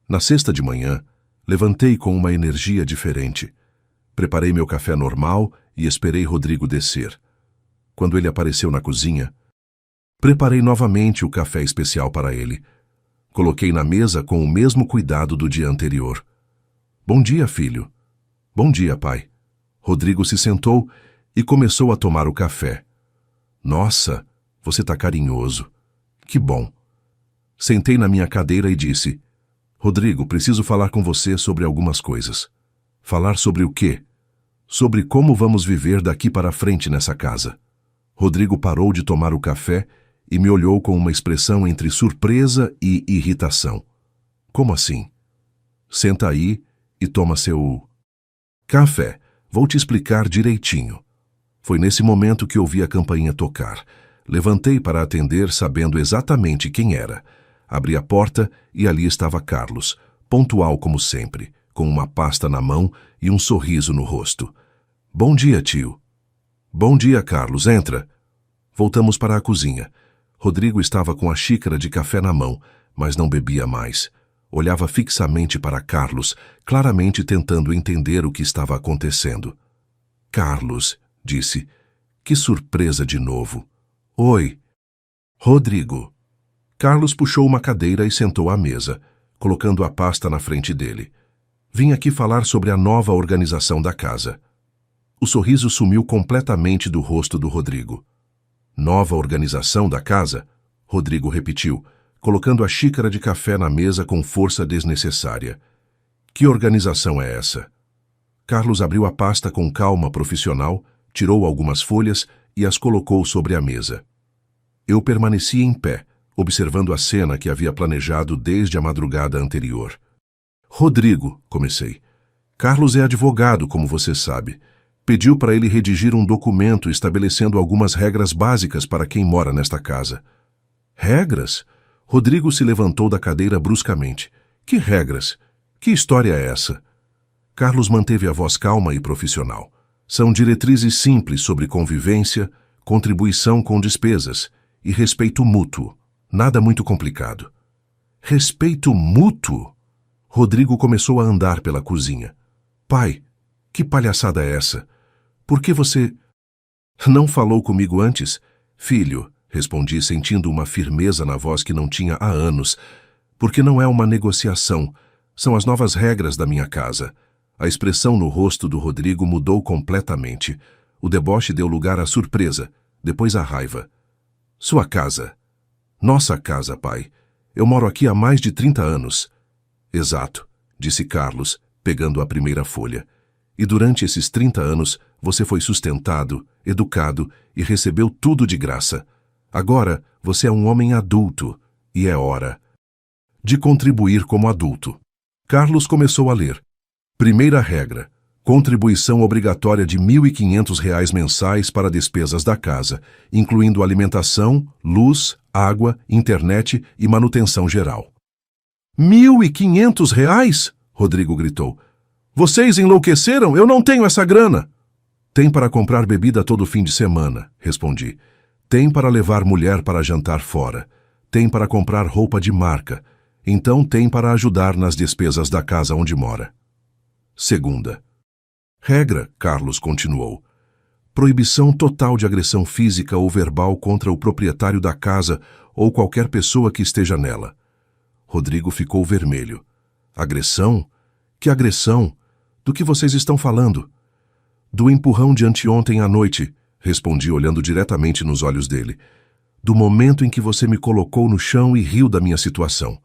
Na sexta de manhã, levantei com uma energia diferente. Preparei meu café normal e esperei Rodrigo descer. Quando ele apareceu na cozinha, preparei novamente o café especial para ele. Coloquei na mesa com o mesmo cuidado do dia anterior. "Bom dia, filho." "Bom dia, pai." Rodrigo se sentou e começou a tomar o café. "Nossa, você tá carinhoso. Que bom." Sentei na minha cadeira e disse: "Rodrigo, preciso falar com você sobre algumas coisas." "Falar sobre o quê?" "Sobre como vamos viver daqui para frente nessa casa." Rodrigo parou de tomar o café e me olhou com uma expressão entre surpresa e irritação. Como assim? Senta aí e toma seu café. Vou te explicar direitinho. Foi nesse momento que ouvi a campainha tocar. Levantei para atender, sabendo exatamente quem era. Abri a porta e ali estava Carlos, pontual como sempre, com uma pasta na mão e um sorriso no rosto. Bom dia, tio. Bom dia, Carlos. Entra. Voltamos para a cozinha. Rodrigo estava com a xícara de café na mão, mas não bebia mais. Olhava fixamente para Carlos, claramente tentando entender o que estava acontecendo. Carlos, disse. Que surpresa de novo. Oi. Rodrigo. Carlos puxou uma cadeira e sentou à mesa, colocando a pasta na frente dele. Vim aqui falar sobre a nova organização da casa. O sorriso sumiu completamente do rosto do Rodrigo. Nova organização da casa? Rodrigo repetiu, colocando a xícara de café na mesa com força desnecessária. Que organização é essa? Carlos abriu a pasta com calma profissional, tirou algumas folhas e as colocou sobre a mesa. Eu permaneci em pé, observando a cena que havia planejado desde a madrugada anterior. Rodrigo, comecei. Carlos é advogado, como você sabe. Pediu para ele redigir um documento estabelecendo algumas regras básicas para quem mora nesta casa. Regras? Rodrigo se levantou da cadeira bruscamente. Que regras? Que história é essa? Carlos manteve a voz calma e profissional. São diretrizes simples sobre convivência, contribuição com despesas e respeito mútuo. Nada muito complicado. Respeito mútuo? Rodrigo começou a andar pela cozinha. Pai, que palhaçada é essa? Por que você não falou comigo antes? Filho, respondi sentindo uma firmeza na voz que não tinha há anos. Porque não é uma negociação. São as novas regras da minha casa. A expressão no rosto do Rodrigo mudou completamente. O deboche deu lugar à surpresa, depois à raiva. Sua casa. Nossa casa, pai. Eu moro aqui há mais de 30 anos. Exato, disse Carlos, pegando a primeira folha. E durante esses 30 anos, você foi sustentado, educado e recebeu tudo de graça. Agora, você é um homem adulto, e é hora de contribuir como adulto. Carlos começou a ler. Primeira regra. Contribuição obrigatória de R$ 1.500 mensais para despesas da casa, incluindo alimentação, luz, água, internet e manutenção geral. R$ 1.500? Rodrigo gritou. Vocês enlouqueceram? Eu não tenho essa grana. Tem para comprar bebida todo fim de semana, respondi. Tem para levar mulher para jantar fora. Tem para comprar roupa de marca. Então tem para ajudar nas despesas da casa onde mora. Segunda. Regra, Carlos continuou. Proibição total de agressão física ou verbal contra o proprietário da casa ou qualquer pessoa que esteja nela. Rodrigo ficou vermelho. Agressão? Que agressão? Do que vocês estão falando? Do empurrão de anteontem à noite, respondi olhando diretamente nos olhos dele. Do momento em que você me colocou no chão e riu da minha situação.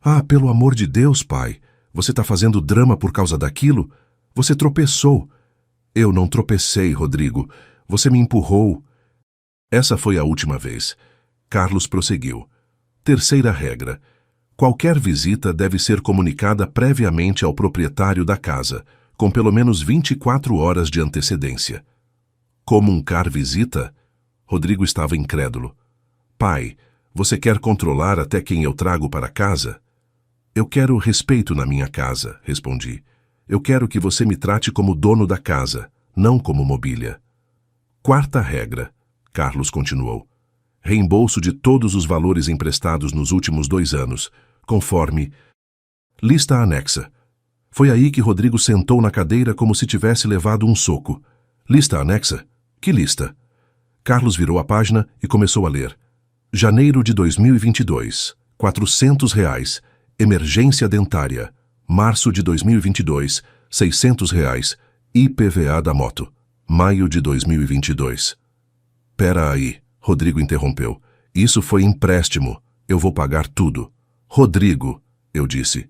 Ah, pelo amor de Deus, pai! Você está fazendo drama por causa daquilo? Você tropeçou. Eu não tropecei, Rodrigo. Você me empurrou. Essa foi a última vez. Carlos prosseguiu. Terceira regra. Qualquer visita deve ser comunicada previamente ao proprietário da casa, com pelo menos 24 horas de antecedência. Comunicar visita? Rodrigo estava incrédulo. Pai, você quer controlar até quem eu trago para casa? Eu quero respeito na minha casa, respondi. Eu quero que você me trate como dono da casa, não como mobília. Quarta regra, Carlos continuou. Reembolso de todos os valores emprestados nos últimos 2 anos, conforme lista anexa. Foi aí que Rodrigo sentou na cadeira como se tivesse levado um soco. Lista anexa? Que lista? Carlos virou a página e começou a ler. Janeiro de 2022, R$400. Emergência dentária. Março de 2022, R$600. IPVA da moto. Maio de 2022. Pera aí, Rodrigo interrompeu. Isso foi empréstimo. Eu vou pagar tudo. Rodrigo, eu disse.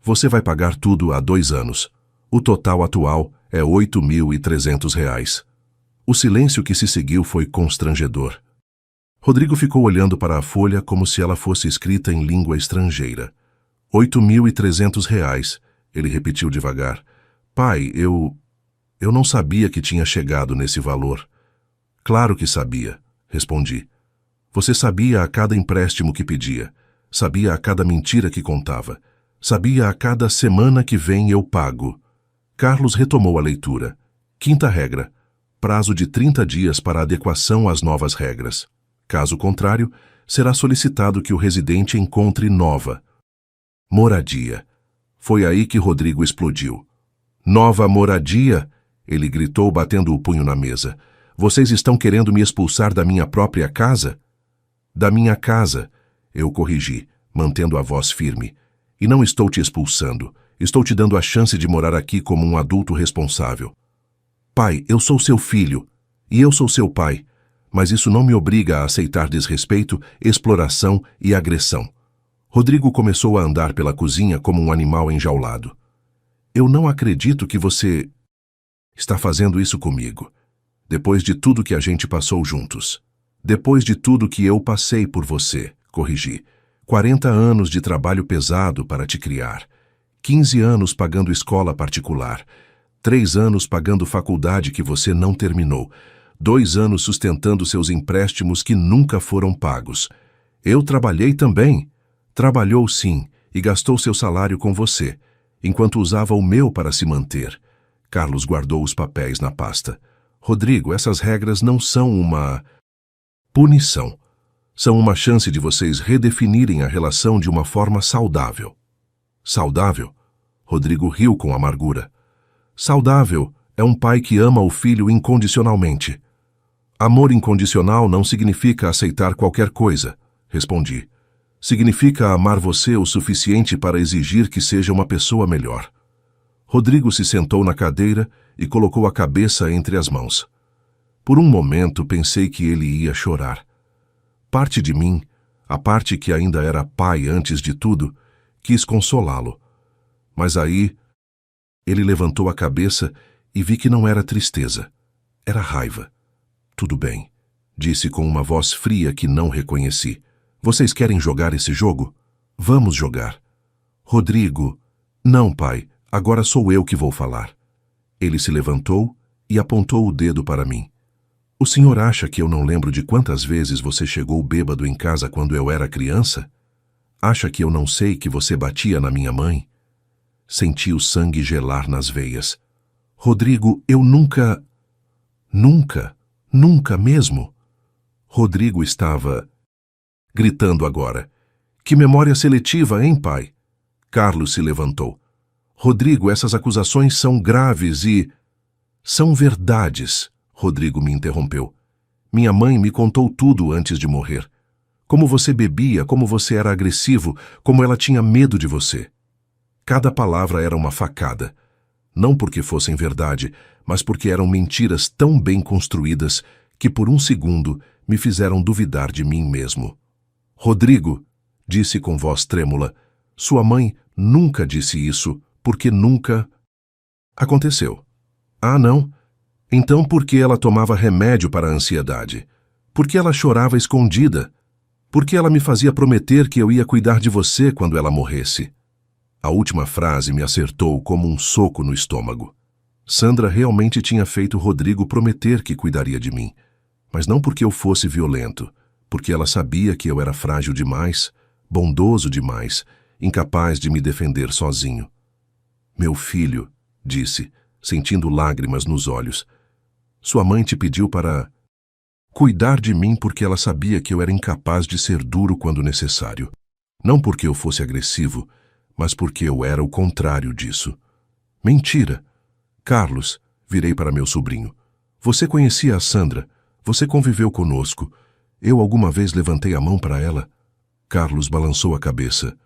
Você vai pagar tudo há 2 anos. O total atual é R$8.300. O silêncio que se seguiu foi constrangedor. Rodrigo ficou olhando para a folha como se ela fosse escrita em língua estrangeira. R$ 8.300, ele repetiu devagar. Pai, eu não sabia que tinha chegado nesse valor. Claro que sabia, respondi. Você sabia a cada empréstimo que pedia, sabia a cada mentira que contava, sabia a cada semana que vem eu pago. Carlos retomou a leitura. 5ª regra. Prazo de 30 dias para adequação às novas regras. Caso contrário, será solicitado que o residente encontre nova moradia. Foi aí que Rodrigo explodiu. Nova moradia? Ele gritou, batendo o punho na mesa. Vocês estão querendo me expulsar da minha própria casa? Da minha casa, eu corrigi, mantendo a voz firme. E não estou te expulsando. Estou te dando a chance de morar aqui como um adulto responsável. Pai, eu sou seu filho. E eu sou seu pai. Mas isso não me obriga a aceitar desrespeito, exploração e agressão. Rodrigo começou a andar pela cozinha como um animal enjaulado. Eu não acredito que você está fazendo isso comigo. Depois de tudo que a gente passou juntos. Depois de tudo que eu passei por você, corrigi. 40 anos de trabalho pesado para te criar. 15 anos pagando escola particular. 3 anos pagando faculdade que você não terminou. 2 anos sustentando seus empréstimos que nunca foram pagos. Eu trabalhei também. Trabalhou sim, e gastou seu salário com você, enquanto usava o meu para se manter. Carlos guardou os papéis na pasta. Rodrigo, essas regras não são uma punição. São uma chance de vocês redefinirem a relação de uma forma saudável. Saudável? Rodrigo riu com amargura. Saudável é um pai que ama o filho incondicionalmente. Amor incondicional não significa aceitar qualquer coisa, respondi. Significa amar você o suficiente para exigir que seja uma pessoa melhor. Rodrigo se sentou na cadeira e colocou a cabeça entre as mãos. Por um momento pensei que ele ia chorar. Parte de mim, a parte que ainda era pai antes de tudo, quis consolá-lo. Mas aí, ele levantou a cabeça e vi que não era tristeza, era raiva. Tudo bem, disse com uma voz fria que não reconheci. Vocês querem jogar esse jogo? Vamos jogar. Rodrigo, não, pai, agora sou eu que vou falar. Ele se levantou e apontou o dedo para mim. O senhor acha que eu não lembro de quantas vezes você chegou bêbado em casa quando eu era criança? Acha que eu não sei que você batia na minha mãe? Senti o sangue gelar nas veias. Rodrigo, eu nunca mesmo. Rodrigo estava gritando agora. Que memória seletiva, hein, pai? Carlos se levantou. Rodrigo, essas acusações são graves e... São verdades, Rodrigo me interrompeu. Minha mãe me contou tudo antes de morrer. Como você bebia, como você era agressivo, como ela tinha medo de você. Cada palavra era uma facada. Não porque fossem verdade, mas porque eram mentiras tão bem construídas que por um segundo me fizeram duvidar de mim mesmo. Rodrigo, disse com voz trêmula, sua mãe nunca disse isso, porque nunca aconteceu. Ah, não? Então por que ela tomava remédio para a ansiedade? Por que ela chorava escondida? Por que ela me fazia prometer que eu ia cuidar de você quando ela morresse? A última frase me acertou como um soco no estômago. Sandra realmente tinha feito Rodrigo prometer que cuidaria de mim, mas não porque eu fosse violento, porque ela sabia que eu era frágil demais, bondoso demais, incapaz de me defender sozinho. Meu filho, disse, sentindo lágrimas nos olhos, sua mãe te pediu para cuidar de mim porque ela sabia que eu era incapaz de ser duro quando necessário. Não porque eu fosse agressivo, mas porque eu era o contrário disso. Mentira! Carlos, virei para meu sobrinho. Você conhecia a Sandra, você conviveu conosco. Eu alguma vez levantei a mão para ela? Carlos balançou a cabeça.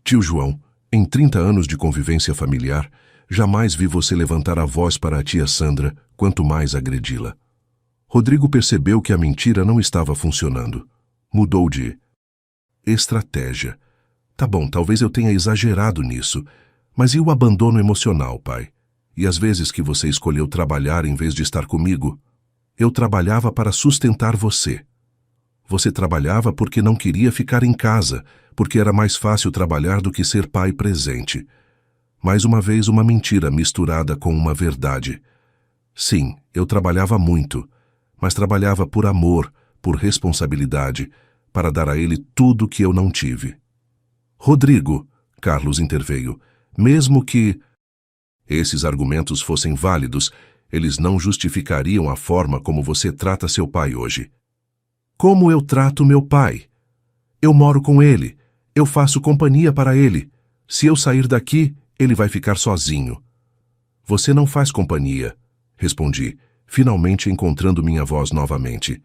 Tio João, em 30 anos de convivência familiar, jamais vi você levantar a voz para a tia Sandra, quanto mais agredi-la. Rodrigo percebeu que a mentira não estava funcionando. Mudou de estratégia. Tá bom, talvez eu tenha exagerado nisso, mas e o abandono emocional, pai? E as vezes que você escolheu trabalhar em vez de estar comigo? Eu trabalhava para sustentar você. Você trabalhava porque não queria ficar em casa, porque era mais fácil trabalhar do que ser pai presente. Mais uma vez, uma mentira misturada com uma verdade. Sim, eu trabalhava muito, mas trabalhava por amor, por responsabilidade, para dar a ele tudo que eu não tive. Rodrigo, Carlos interveio, mesmo que esses argumentos fossem válidos, eles não justificariam a forma como você trata seu pai hoje. Como eu trato meu pai? Eu moro com ele, eu faço companhia para ele. Se eu sair daqui, ele vai ficar sozinho. Você não faz companhia, respondi, finalmente encontrando minha voz novamente.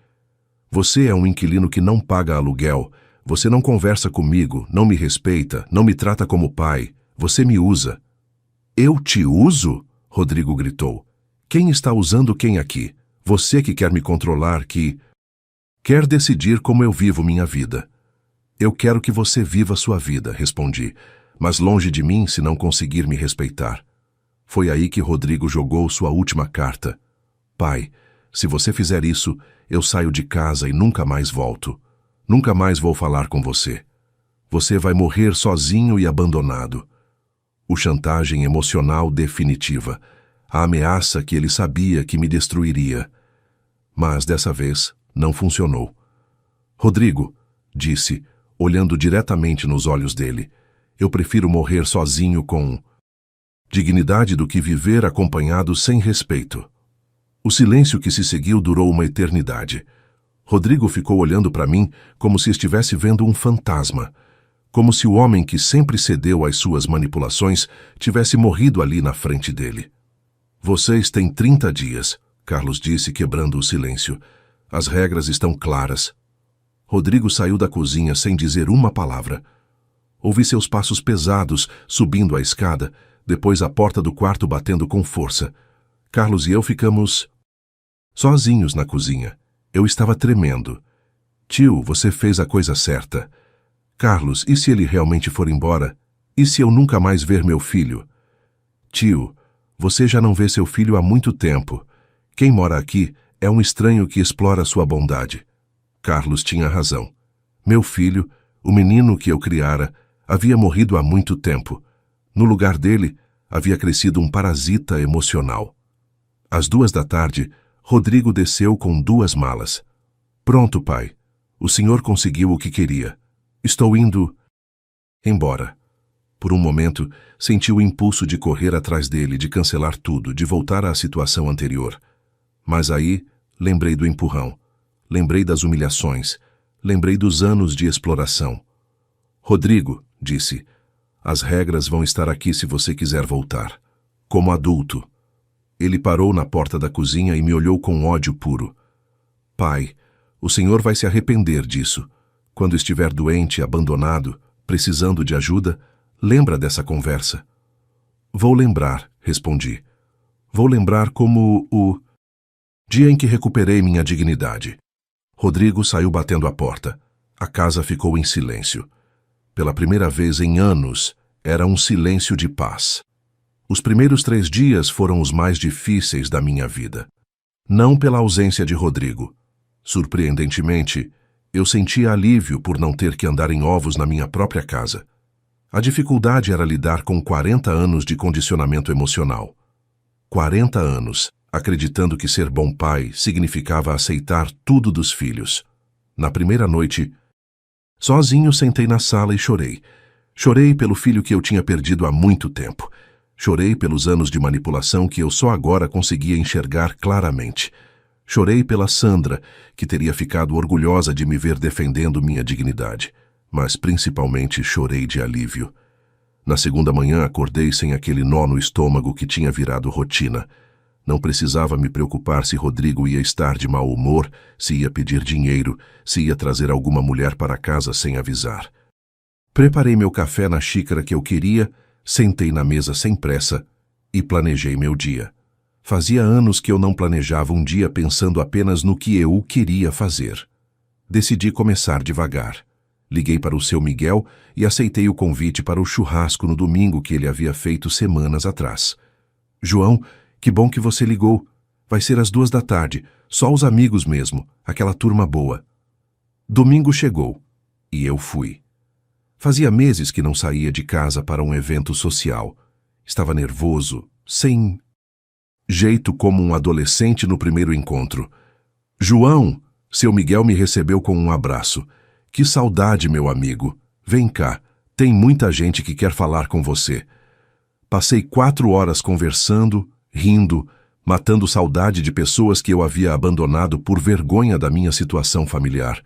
Você é um inquilino que não paga aluguel, você não conversa comigo, não me respeita, não me trata como pai, você me usa. Eu te uso? Rodrigo gritou. Quem está usando quem aqui? Você que quer me controlar, que quer decidir como eu vivo minha vida. Eu quero que você viva sua vida, respondi, mas longe de mim se não conseguir me respeitar. Foi aí que Rodrigo jogou sua última carta. Pai, se você fizer isso, eu saio de casa e nunca mais volto. Nunca mais vou falar com você. Você vai morrer sozinho e abandonado. O chantagem emocional definitiva. A ameaça que ele sabia que me destruiria. Mas dessa vez não funcionou. Rodrigo, disse, olhando diretamente nos olhos dele, eu prefiro morrer sozinho com dignidade do que viver acompanhado sem respeito. O silêncio que se seguiu durou uma eternidade. Rodrigo ficou olhando para mim como se estivesse vendo um fantasma, como se o homem que sempre cedeu às suas manipulações tivesse morrido ali na frente dele. Vocês têm 30 dias, Carlos disse, quebrando o silêncio. As regras estão claras. Rodrigo saiu da cozinha sem dizer uma palavra. Ouvi seus passos pesados subindo a escada, depois a porta do quarto batendo com força. Carlos e eu ficamos sozinhos na cozinha. Eu estava tremendo. Tio, você fez a coisa certa. Carlos, e se ele realmente for embora? E se eu nunca mais ver meu filho? Tio, você já não vê seu filho há muito tempo. Quem mora aqui é um estranho que explora sua bondade. Carlos tinha razão. Meu filho, o menino que eu criara, havia morrido há muito tempo. No lugar dele, havia crescido um parasita emocional. Às 2 da tarde, Rodrigo desceu com 2 malas. Pronto, pai. O senhor conseguiu o que queria. Estou indo embora. Por um momento, senti o impulso de correr atrás dele, de cancelar tudo, de voltar à situação anterior. Mas aí, lembrei do empurrão. Lembrei das humilhações. Lembrei dos anos de exploração. Rodrigo, disse, as regras vão estar aqui se você quiser voltar. Como adulto. Ele parou na porta da cozinha e me olhou com ódio puro. Pai, o senhor vai se arrepender disso. Quando estiver doente, abandonado, precisando de ajuda, lembra dessa conversa. Vou lembrar, respondi. Vou lembrar como o dia em que recuperei minha dignidade. Rodrigo saiu batendo a porta. A casa ficou em silêncio. Pela primeira vez em anos, era um silêncio de paz. Os primeiros 3 dias foram os mais difíceis da minha vida. Não pela ausência de Rodrigo. Surpreendentemente, eu sentia alívio por não ter que andar em ovos na minha própria casa. A dificuldade era lidar com 40 anos de condicionamento emocional. 40 anos, acreditando que ser bom pai significava aceitar tudo dos filhos. Na primeira noite, sozinho sentei na sala e chorei. Chorei pelo filho que eu tinha perdido há muito tempo. Chorei pelos anos de manipulação que eu só agora conseguia enxergar claramente. Chorei pela Sandra, que teria ficado orgulhosa de me ver defendendo minha dignidade. Mas principalmente chorei de alívio. Na segunda manhã acordei sem aquele nó no estômago que tinha virado rotina. Não precisava me preocupar se Rodrigo ia estar de mau humor, se ia pedir dinheiro, se ia trazer alguma mulher para casa sem avisar. Preparei meu café na xícara que eu queria, sentei na mesa sem pressa e planejei meu dia. Fazia anos que eu não planejava um dia pensando apenas no que eu queria fazer. Decidi começar devagar. Liguei para o seu Miguel e aceitei o convite para o churrasco no domingo que ele havia feito semanas atrás. João, que bom que você ligou. Vai ser às 2 da tarde. Só os amigos mesmo, aquela turma boa. Domingo chegou, e eu fui. Fazia meses que não saía de casa para um evento social. Estava nervoso, sem jeito como um adolescente no primeiro encontro. João, seu Miguel me recebeu com um abraço. Que saudade, meu amigo. Vem cá, tem muita gente que quer falar com você. Passei 4 horas conversando, rindo, matando saudade de pessoas que eu havia abandonado por vergonha da minha situação familiar.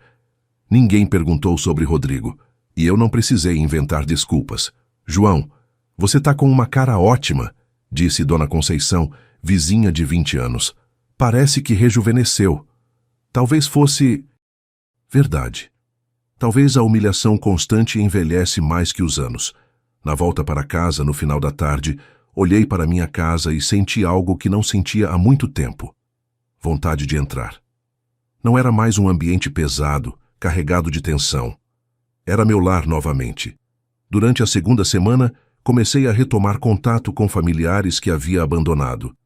Ninguém perguntou sobre Rodrigo, e eu não precisei inventar desculpas. João, você tá com uma cara ótima, disse Dona Conceição, vizinha de 20 anos. Parece que rejuvenesceu. Talvez fosse verdade. Talvez a humilhação constante envelhece mais que os anos. Na volta para casa, no final da tarde, olhei para minha casa e senti algo que não sentia há muito tempo. Vontade de entrar. Não era mais um ambiente pesado, carregado de tensão. Era meu lar novamente. Durante a segunda semana, comecei a retomar contato com familiares que havia abandonado.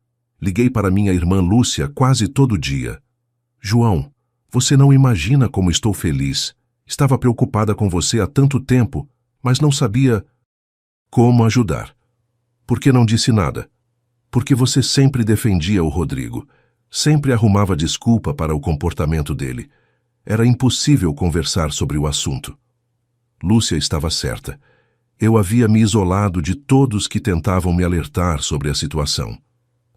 Liguei para minha irmã Lúcia quase todo dia. João, você não imagina como estou feliz. Estava preocupada com você há tanto tempo, mas não sabia como ajudar. Por que não disse nada? Porque você sempre defendia o Rodrigo. Sempre arrumava desculpa para o comportamento dele. Era impossível conversar sobre o assunto. Lúcia estava certa. Eu havia me isolado de todos que tentavam me alertar sobre a situação.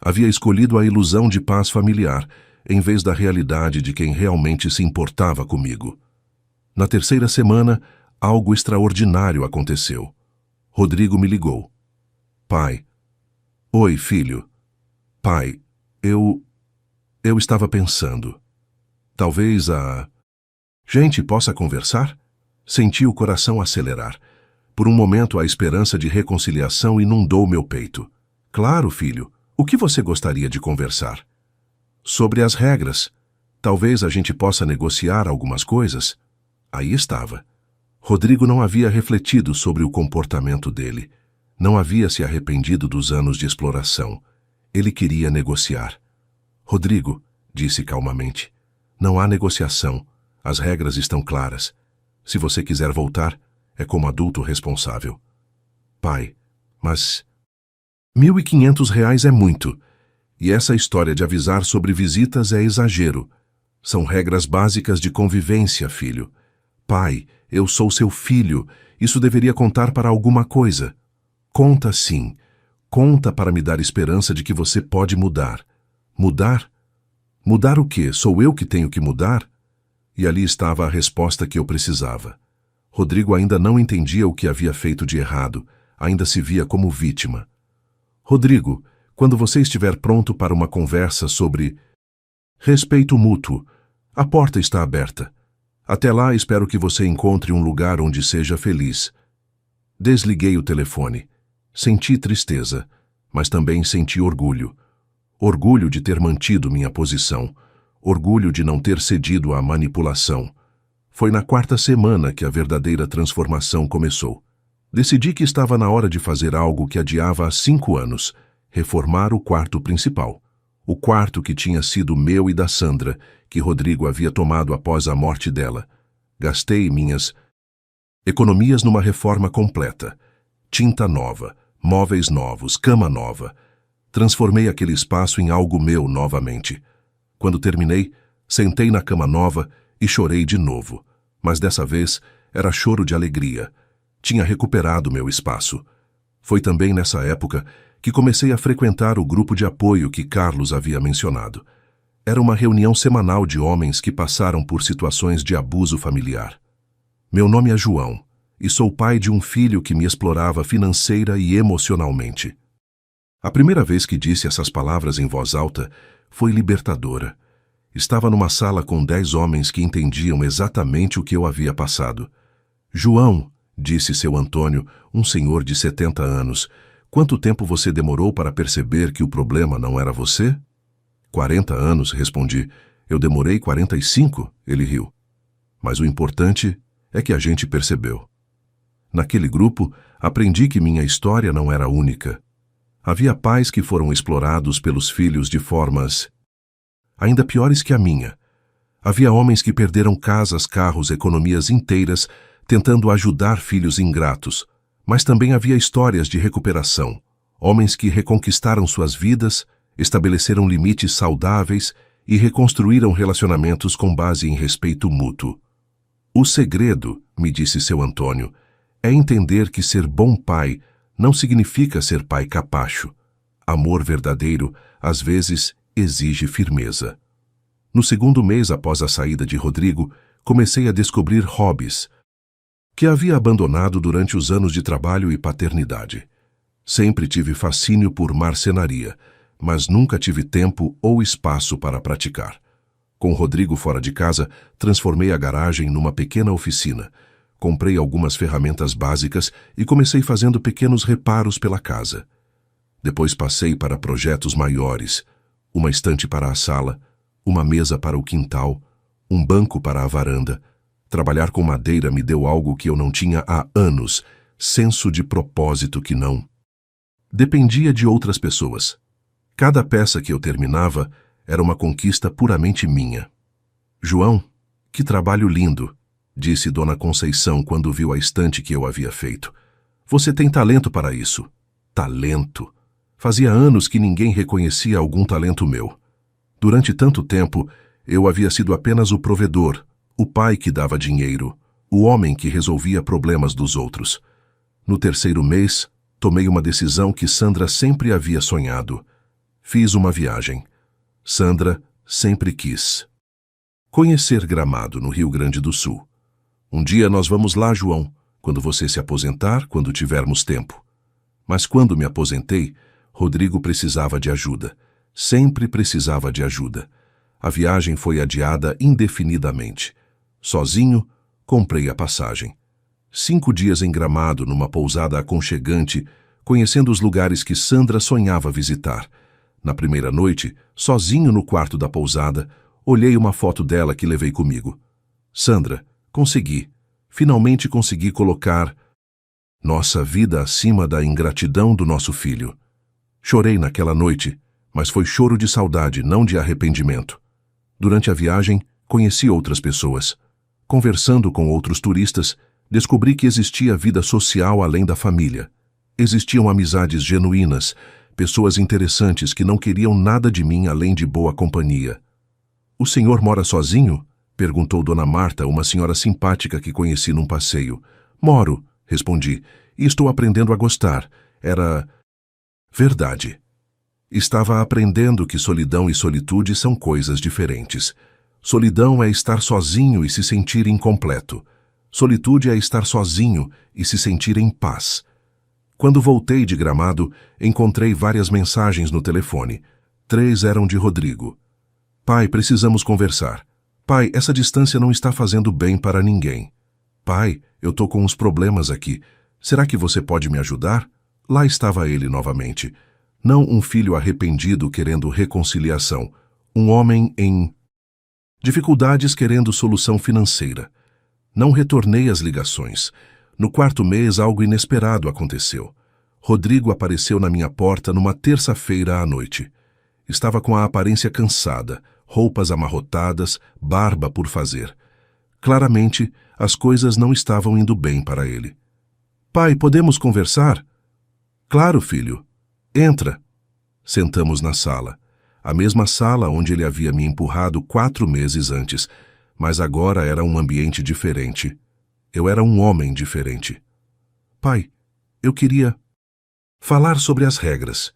Havia escolhido a ilusão de paz familiar, em vez da realidade de quem realmente se importava comigo. Na terceira semana, algo extraordinário aconteceu. Rodrigo me ligou. Pai. Oi, filho. Pai, eu estava pensando. Talvez a gente possa conversar? Senti o coração acelerar. Por um momento, a esperança de reconciliação inundou meu peito. Claro, filho. O que você gostaria de conversar? Sobre as regras. Talvez a gente possa negociar algumas coisas. Aí estava. Rodrigo não havia refletido sobre o comportamento dele. Não havia se arrependido dos anos de exploração. Ele queria negociar. Rodrigo, disse calmamente, não há negociação. As regras estão claras. Se você quiser voltar, é como adulto responsável. Pai, mas R$ 1.500 é muito. E essa história de avisar sobre visitas é exagero. São regras básicas de convivência, filho. Pai, eu sou seu filho. Isso deveria contar para alguma coisa. Conta sim. Conta para me dar esperança de que você pode mudar. Mudar? Mudar o quê? Sou eu que tenho que mudar? E ali estava a resposta que eu precisava. Rodrigo ainda não entendia o que havia feito de errado. Ainda se via como vítima. Rodrigo, quando você estiver pronto para uma conversa sobre respeito mútuo, a porta está aberta. Até lá, espero que você encontre um lugar onde seja feliz. Desliguei o telefone. Senti tristeza, mas também senti orgulho. Orgulho de ter mantido minha posição. Orgulho de não ter cedido à manipulação. Foi na 4ª semana que a verdadeira transformação começou. Decidi que estava na hora de fazer algo que adiava há 5 anos, reformar o quarto principal. O quarto que tinha sido meu e da Sandra, que Rodrigo havia tomado após a morte dela. Gastei minhas economias numa reforma completa. Tinta nova, móveis novos, cama nova. Transformei aquele espaço em algo meu novamente. Quando terminei, sentei na cama nova e chorei de novo. Mas dessa vez era choro de alegria. Tinha recuperado meu espaço. Foi também nessa época que comecei a frequentar o grupo de apoio que Carlos havia mencionado. Era uma reunião semanal de homens que passaram por situações de abuso familiar. Meu nome é João, e sou pai de um filho que me explorava financeira e emocionalmente. A primeira vez que disse essas palavras em voz alta foi libertadora. Estava numa sala com 10 homens que entendiam exatamente o que eu havia passado. João, disse seu Antônio, um senhor de 70 anos, quanto tempo você demorou para perceber que o problema não era você? 40 anos, respondi. Eu demorei 45, ele riu. Mas o importante é que a gente percebeu. Naquele grupo, aprendi que minha história não era única. Havia pais que foram explorados pelos filhos de formas ainda piores que a minha. Havia homens que perderam casas, carros, economias inteiras, tentando ajudar filhos ingratos, mas também havia histórias de recuperação. Homens que reconquistaram suas vidas, estabeleceram limites saudáveis e reconstruíram relacionamentos com base em respeito mútuo. O segredo, me disse seu Antônio, é entender que ser bom pai não significa ser pai capacho. Amor verdadeiro, às vezes, exige firmeza. No segundo mês após a saída de Rodrigo, comecei a descobrir hobbies que havia abandonado durante os anos de trabalho e paternidade. Sempre tive fascínio por marcenaria, mas nunca tive tempo ou espaço para praticar. Com Rodrigo fora de casa, transformei a garagem numa pequena oficina. Comprei algumas ferramentas básicas e comecei fazendo pequenos reparos pela casa. Depois passei para projetos maiores, uma estante para a sala, uma mesa para o quintal, um banco para a varanda. Trabalhar com madeira me deu algo que eu não tinha há anos, senso de propósito que não dependia de outras pessoas. Cada peça que eu terminava era uma conquista puramente minha. João, que trabalho lindo, disse Dona Conceição quando viu a estante que eu havia feito. Você tem talento para isso. Talento. Fazia anos que ninguém reconhecia algum talento meu. Durante tanto tempo, eu havia sido apenas o provedor, o pai que dava dinheiro, o homem que resolvia problemas dos outros. No terceiro mês, tomei uma decisão que Sandra sempre havia sonhado. Fiz uma viagem. Sandra sempre quis conhecer Gramado, no Rio Grande do Sul. Um dia nós vamos lá, João, quando você se aposentar, quando tivermos tempo. Mas quando me aposentei, Rodrigo precisava de ajuda. Sempre precisava de ajuda. A viagem foi adiada indefinidamente. Sozinho, comprei a passagem. 5 dias em Gramado, numa pousada aconchegante, conhecendo os lugares que Sandra sonhava visitar. Na primeira noite, sozinho no quarto da pousada, olhei uma foto dela que levei comigo. Sandra, consegui. Finalmente consegui colocar nossa vida acima da ingratidão do nosso filho. Chorei naquela noite, mas foi choro de saudade, não de arrependimento. Durante a viagem, conheci outras pessoas. Conversando com outros turistas, descobri que existia vida social além da família. Existiam amizades genuínas, pessoas interessantes que não queriam nada de mim além de boa companhia. O senhor mora sozinho? Perguntou Dona Marta, uma senhora simpática que conheci num passeio. Moro, respondi, e estou aprendendo a gostar. Era verdade. Estava aprendendo que solidão e solitude são coisas diferentes. Solidão é estar sozinho e se sentir incompleto. Solitude é estar sozinho e se sentir em paz. Quando voltei de Gramado, encontrei várias mensagens no telefone. 3 eram de Rodrigo. Pai, precisamos conversar. Pai, essa distância não está fazendo bem para ninguém. Pai, eu tô com uns problemas aqui. Será que você pode me ajudar? Lá estava ele novamente. Não um filho arrependido querendo reconciliação. Um homem em dificuldades querendo solução financeira. Não retornei às ligações. No 4º mês, algo inesperado aconteceu. Rodrigo apareceu na minha porta numa terça-feira à noite. Estava com a aparência cansada, roupas amarrotadas, barba por fazer. Claramente, as coisas não estavam indo bem para ele. Pai, podemos conversar? Claro, filho. Entra. Sentamos na sala. A mesma sala onde ele havia me empurrado 4 meses antes, mas agora era um ambiente diferente. Eu era um homem diferente. Pai, eu queria falar sobre as regras.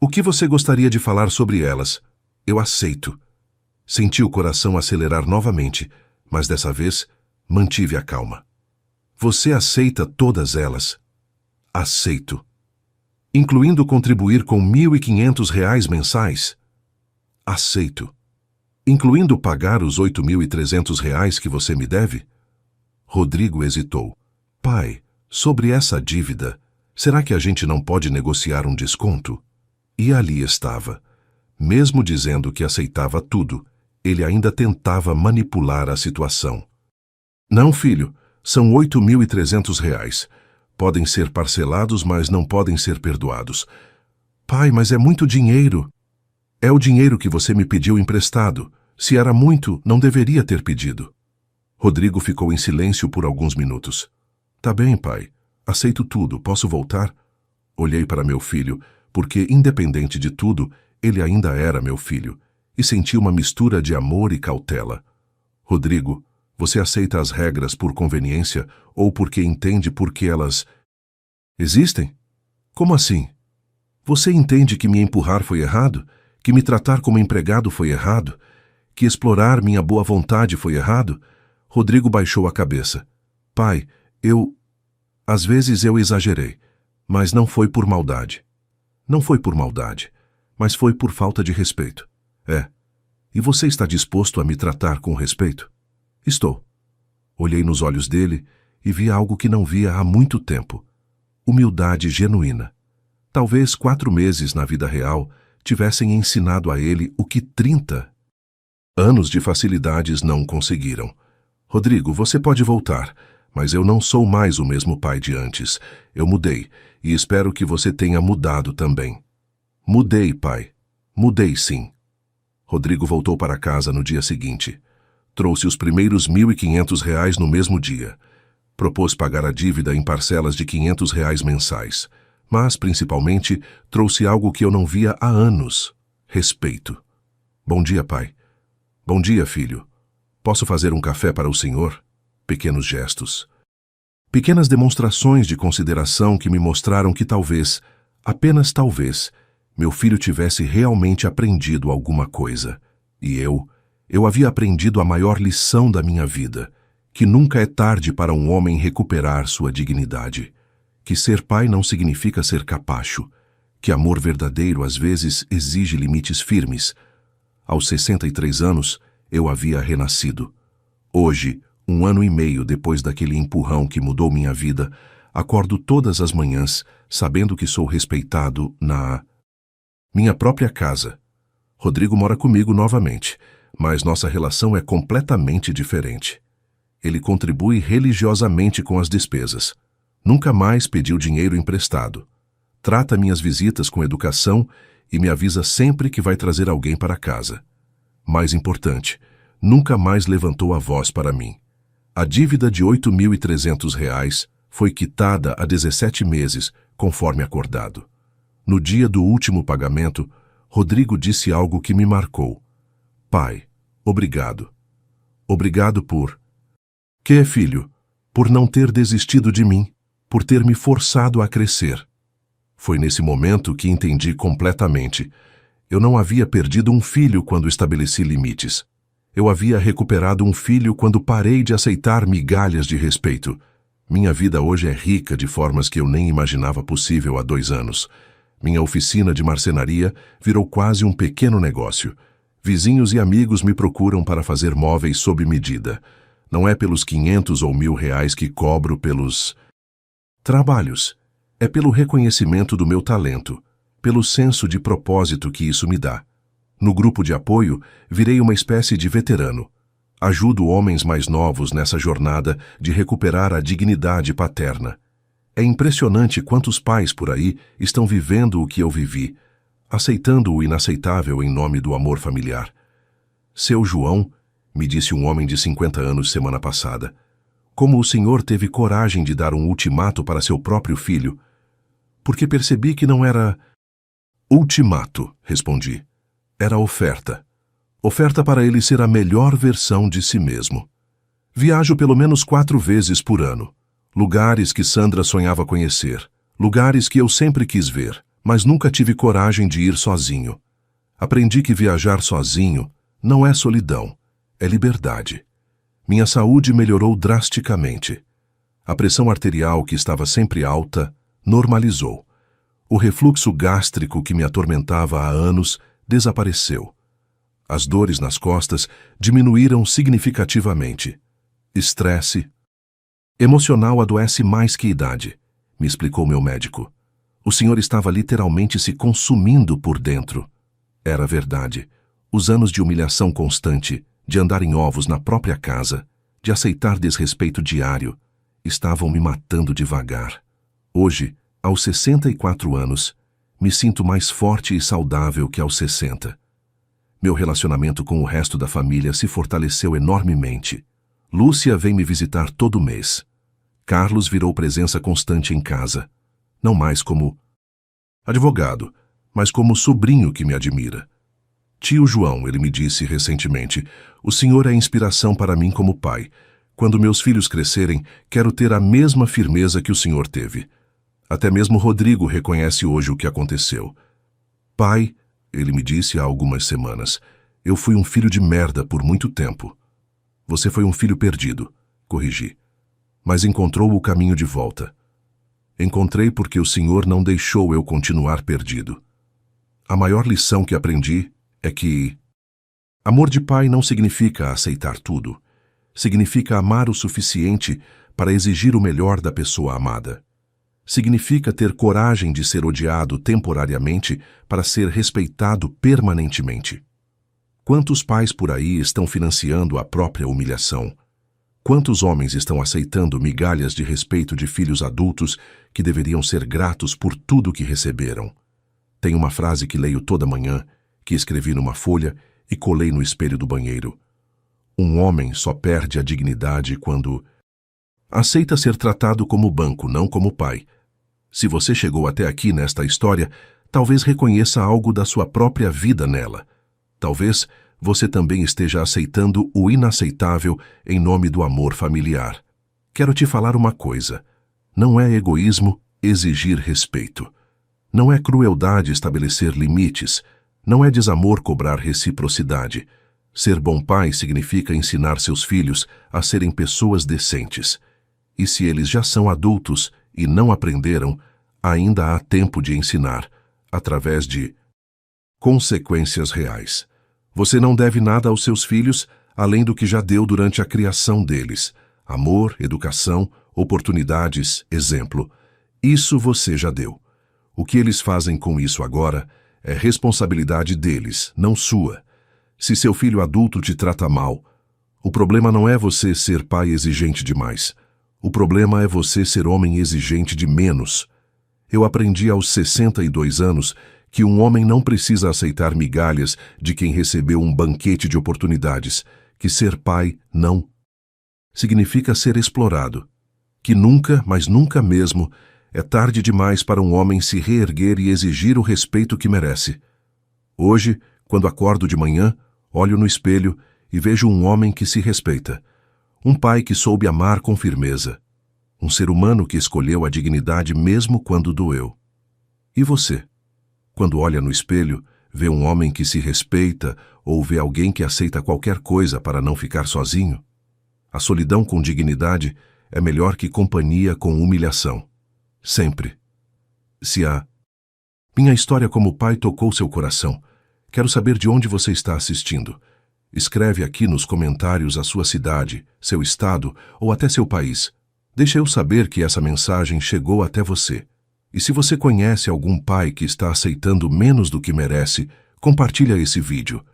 O que você gostaria de falar sobre elas? Eu aceito. Senti o coração acelerar novamente, mas dessa vez mantive a calma. Você aceita todas elas? Aceito. Incluindo contribuir com R$ 1.500 mensais? Aceito. Incluindo pagar os R$ 8.300 que você me deve? Rodrigo hesitou. Pai, sobre essa dívida, será que a gente não pode negociar um desconto? E ali estava. Mesmo dizendo que aceitava tudo, ele ainda tentava manipular a situação. Não, filho, são R$ 8.300. Podem ser parcelados, mas não podem ser perdoados. Pai, mas é muito dinheiro. É o dinheiro que você me pediu emprestado. Se era muito, não deveria ter pedido. Rodrigo ficou em silêncio por alguns minutos. Tá bem, pai. Aceito tudo. Posso voltar? Olhei para meu filho, porque, independente de tudo, ele ainda era meu filho, e senti uma mistura de amor e cautela. Rodrigo, você aceita as regras por conveniência ou porque entende por que elas existem? Como assim? Você entende que me empurrar foi errado? Que me tratar como empregado foi errado? Que explorar minha boa vontade foi errado? Rodrigo baixou a cabeça. Pai, às vezes eu exagerei, mas não foi por maldade. Não foi por maldade, mas foi por falta de respeito. É. E você está disposto a me tratar com respeito? Estou. Olhei nos olhos dele e vi algo que não via há muito tempo. Humildade genuína. Talvez 4 meses na vida real tivessem ensinado a ele o que 30 anos de facilidades não conseguiram. Rodrigo, você pode voltar, mas eu não sou mais o mesmo pai de antes. Eu mudei, e espero que você tenha mudado também. Mudei, pai. Mudei, sim. Rodrigo voltou para casa no dia seguinte. Trouxe os primeiros R$ 1.500 no mesmo dia. Propôs pagar a dívida em parcelas de R$ 500 mensais. Mas, principalmente, trouxe algo que eu não via há anos. Respeito. Bom dia, pai. Bom dia, filho. Posso fazer um café para o senhor? Pequenos gestos. Pequenas demonstrações de consideração que me mostraram que talvez, apenas talvez, meu filho tivesse realmente aprendido alguma coisa. E eu havia aprendido a maior lição da minha vida, que nunca é tarde para um homem recuperar sua dignidade. Que ser pai não significa ser capacho, que amor verdadeiro às vezes exige limites firmes. Aos 63 anos, eu havia renascido. Hoje, 1 ano e meio depois daquele empurrão que mudou minha vida, acordo todas as manhãs sabendo que sou respeitado na minha própria casa. Rodrigo mora comigo novamente, mas nossa relação é completamente diferente. Ele contribui religiosamente com as despesas. Nunca mais pediu dinheiro emprestado. Trata minhas visitas com educação e me avisa sempre que vai trazer alguém para casa. Mais importante, nunca mais levantou a voz para mim. A dívida de R$ 8.300 foi quitada há 17 meses, conforme acordado. No dia do último pagamento, Rodrigo disse algo que me marcou. Pai, obrigado. Obrigado por... Que, filho? Por não ter desistido de mim, por ter me forçado a crescer. Foi nesse momento que entendi completamente. Eu não havia perdido um filho quando estabeleci limites. Eu havia recuperado um filho quando parei de aceitar migalhas de respeito. Minha vida hoje é rica de formas que eu nem imaginava possível há 2 anos. Minha oficina de marcenaria virou quase um pequeno negócio. Vizinhos e amigos me procuram para fazer móveis sob medida. Não é pelos 500 ou R$ 1.000 que cobro pelos trabalhos. É pelo reconhecimento do meu talento, pelo senso de propósito que isso me dá. No grupo de apoio, virei uma espécie de veterano. Ajudo homens mais novos nessa jornada de recuperar a dignidade paterna. É impressionante quantos pais por aí estão vivendo o que eu vivi, aceitando o inaceitável em nome do amor familiar. Seu João, me disse um homem de 50 anos semana passada, como o senhor teve coragem de dar um ultimato para seu próprio filho? Porque percebi que não era ultimato, respondi. Era oferta. Oferta para ele ser a melhor versão de si mesmo. Viajo pelo menos 4 vezes por ano. Lugares que Sandra sonhava conhecer. Lugares que eu sempre quis ver, mas nunca tive coragem de ir sozinho. Aprendi que viajar sozinho não é solidão, é liberdade. Minha saúde melhorou drasticamente. A pressão arterial, que estava sempre alta, normalizou. O refluxo gástrico que me atormentava há anos desapareceu. As dores nas costas diminuíram significativamente. Estresse emocional adoece mais que idade, me explicou meu médico. O senhor estava literalmente se consumindo por dentro. Era verdade. Os anos de humilhação constante, de andar em ovos na própria casa, de aceitar desrespeito diário, estavam me matando devagar. Hoje, aos 64 anos, me sinto mais forte e saudável que aos 60. Meu relacionamento com o resto da família se fortaleceu enormemente. Lúcia vem me visitar todo mês. Carlos virou presença constante em casa. Não mais como advogado, mas como sobrinho que me admira. Tio João, ele me disse recentemente, o senhor é inspiração para mim como pai. Quando meus filhos crescerem, quero ter a mesma firmeza que o senhor teve. Até mesmo Rodrigo reconhece hoje o que aconteceu. Pai, ele me disse há algumas semanas, eu fui um filho de merda por muito tempo. Você foi um filho perdido, corrigi. Mas encontrou o caminho de volta. Encontrei porque o senhor não deixou eu continuar perdido. A maior lição que aprendi é que amor de pai não significa aceitar tudo. Significa amar o suficiente para exigir o melhor da pessoa amada. Significa ter coragem de ser odiado temporariamente para ser respeitado permanentemente. Quantos pais por aí estão financiando a própria humilhação? Quantos homens estão aceitando migalhas de respeito de filhos adultos que deveriam ser gratos por tudo que receberam? Tem uma frase que leio toda manhã, que escrevi numa folha e colei no espelho do banheiro. Um homem só perde a dignidade quando aceita ser tratado como banco, não como pai. Se você chegou até aqui nesta história, talvez reconheça algo da sua própria vida nela. Talvez você também esteja aceitando o inaceitável em nome do amor familiar. Quero te falar uma coisa. Não é egoísmo exigir respeito. Não é crueldade estabelecer limites. Não é desamor cobrar reciprocidade. Ser bom pai significa ensinar seus filhos a serem pessoas decentes. E se eles já são adultos e não aprenderam, ainda há tempo de ensinar, através de consequências reais. Você não deve nada aos seus filhos, além do que já deu durante a criação deles. Amor, educação, oportunidades, exemplo. Isso você já deu. O que eles fazem com isso agora é responsabilidade deles, não sua. Se seu filho adulto te trata mal, o problema não é você ser pai exigente demais. O problema é você ser homem exigente de menos. Eu aprendi aos 62 anos que um homem não precisa aceitar migalhas de quem recebeu um banquete de oportunidades, que ser pai não significa ser explorado, que nunca, mas nunca mesmo, é tarde demais para um homem se reerguer e exigir o respeito que merece. Hoje, quando acordo de manhã, olho no espelho e vejo um homem que se respeita, um pai que soube amar com firmeza, um ser humano que escolheu a dignidade mesmo quando doeu. E você? Quando olha no espelho, vê um homem que se respeita ou vê alguém que aceita qualquer coisa para não ficar sozinho? A solidão com dignidade é melhor que companhia com humilhação. Sempre. Se a minha história como pai tocou seu coração, quero saber de onde você está assistindo. Escreve aqui nos comentários a sua cidade, seu estado ou até seu país. Deixa eu saber que essa mensagem chegou até você. E se você conhece algum pai que está aceitando menos do que merece, compartilha esse vídeo.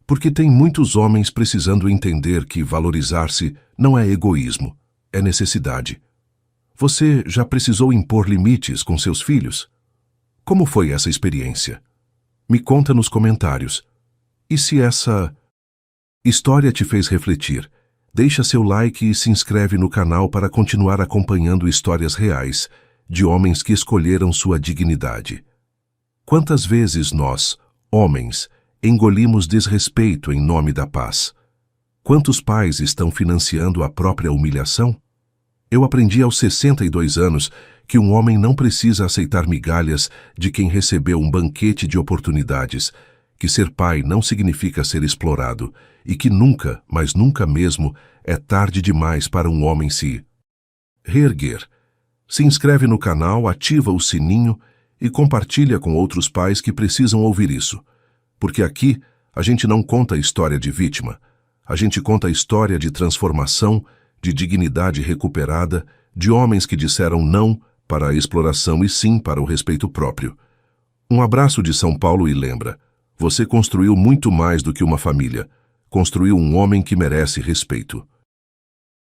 Porque tem muitos homens precisando entender que valorizar-se não é egoísmo, é necessidade. Você já precisou impor limites com seus filhos? Como foi essa experiência? Me conta nos comentários. E se essa história te fez refletir, deixa seu like e se inscreve no canal para continuar acompanhando histórias reais de homens que escolheram sua dignidade. Quantas vezes nós, homens, engolimos desrespeito em nome da paz? Quantos pais estão financiando a própria humilhação? Eu aprendi aos 62 anos que um homem não precisa aceitar migalhas de quem recebeu um banquete de oportunidades, que ser pai não significa ser explorado e que nunca, mas nunca mesmo, é tarde demais para um homem se reerguer. Se inscreve no canal, ativa o sininho e compartilha com outros pais que precisam ouvir isso. Porque aqui a gente não conta a história de vítima, a gente conta a história de transformação, de dignidade recuperada, de homens que disseram não para a exploração e sim para o respeito próprio. Um abraço de São Paulo e lembra, você construiu muito mais do que uma família, construiu um homem que merece respeito.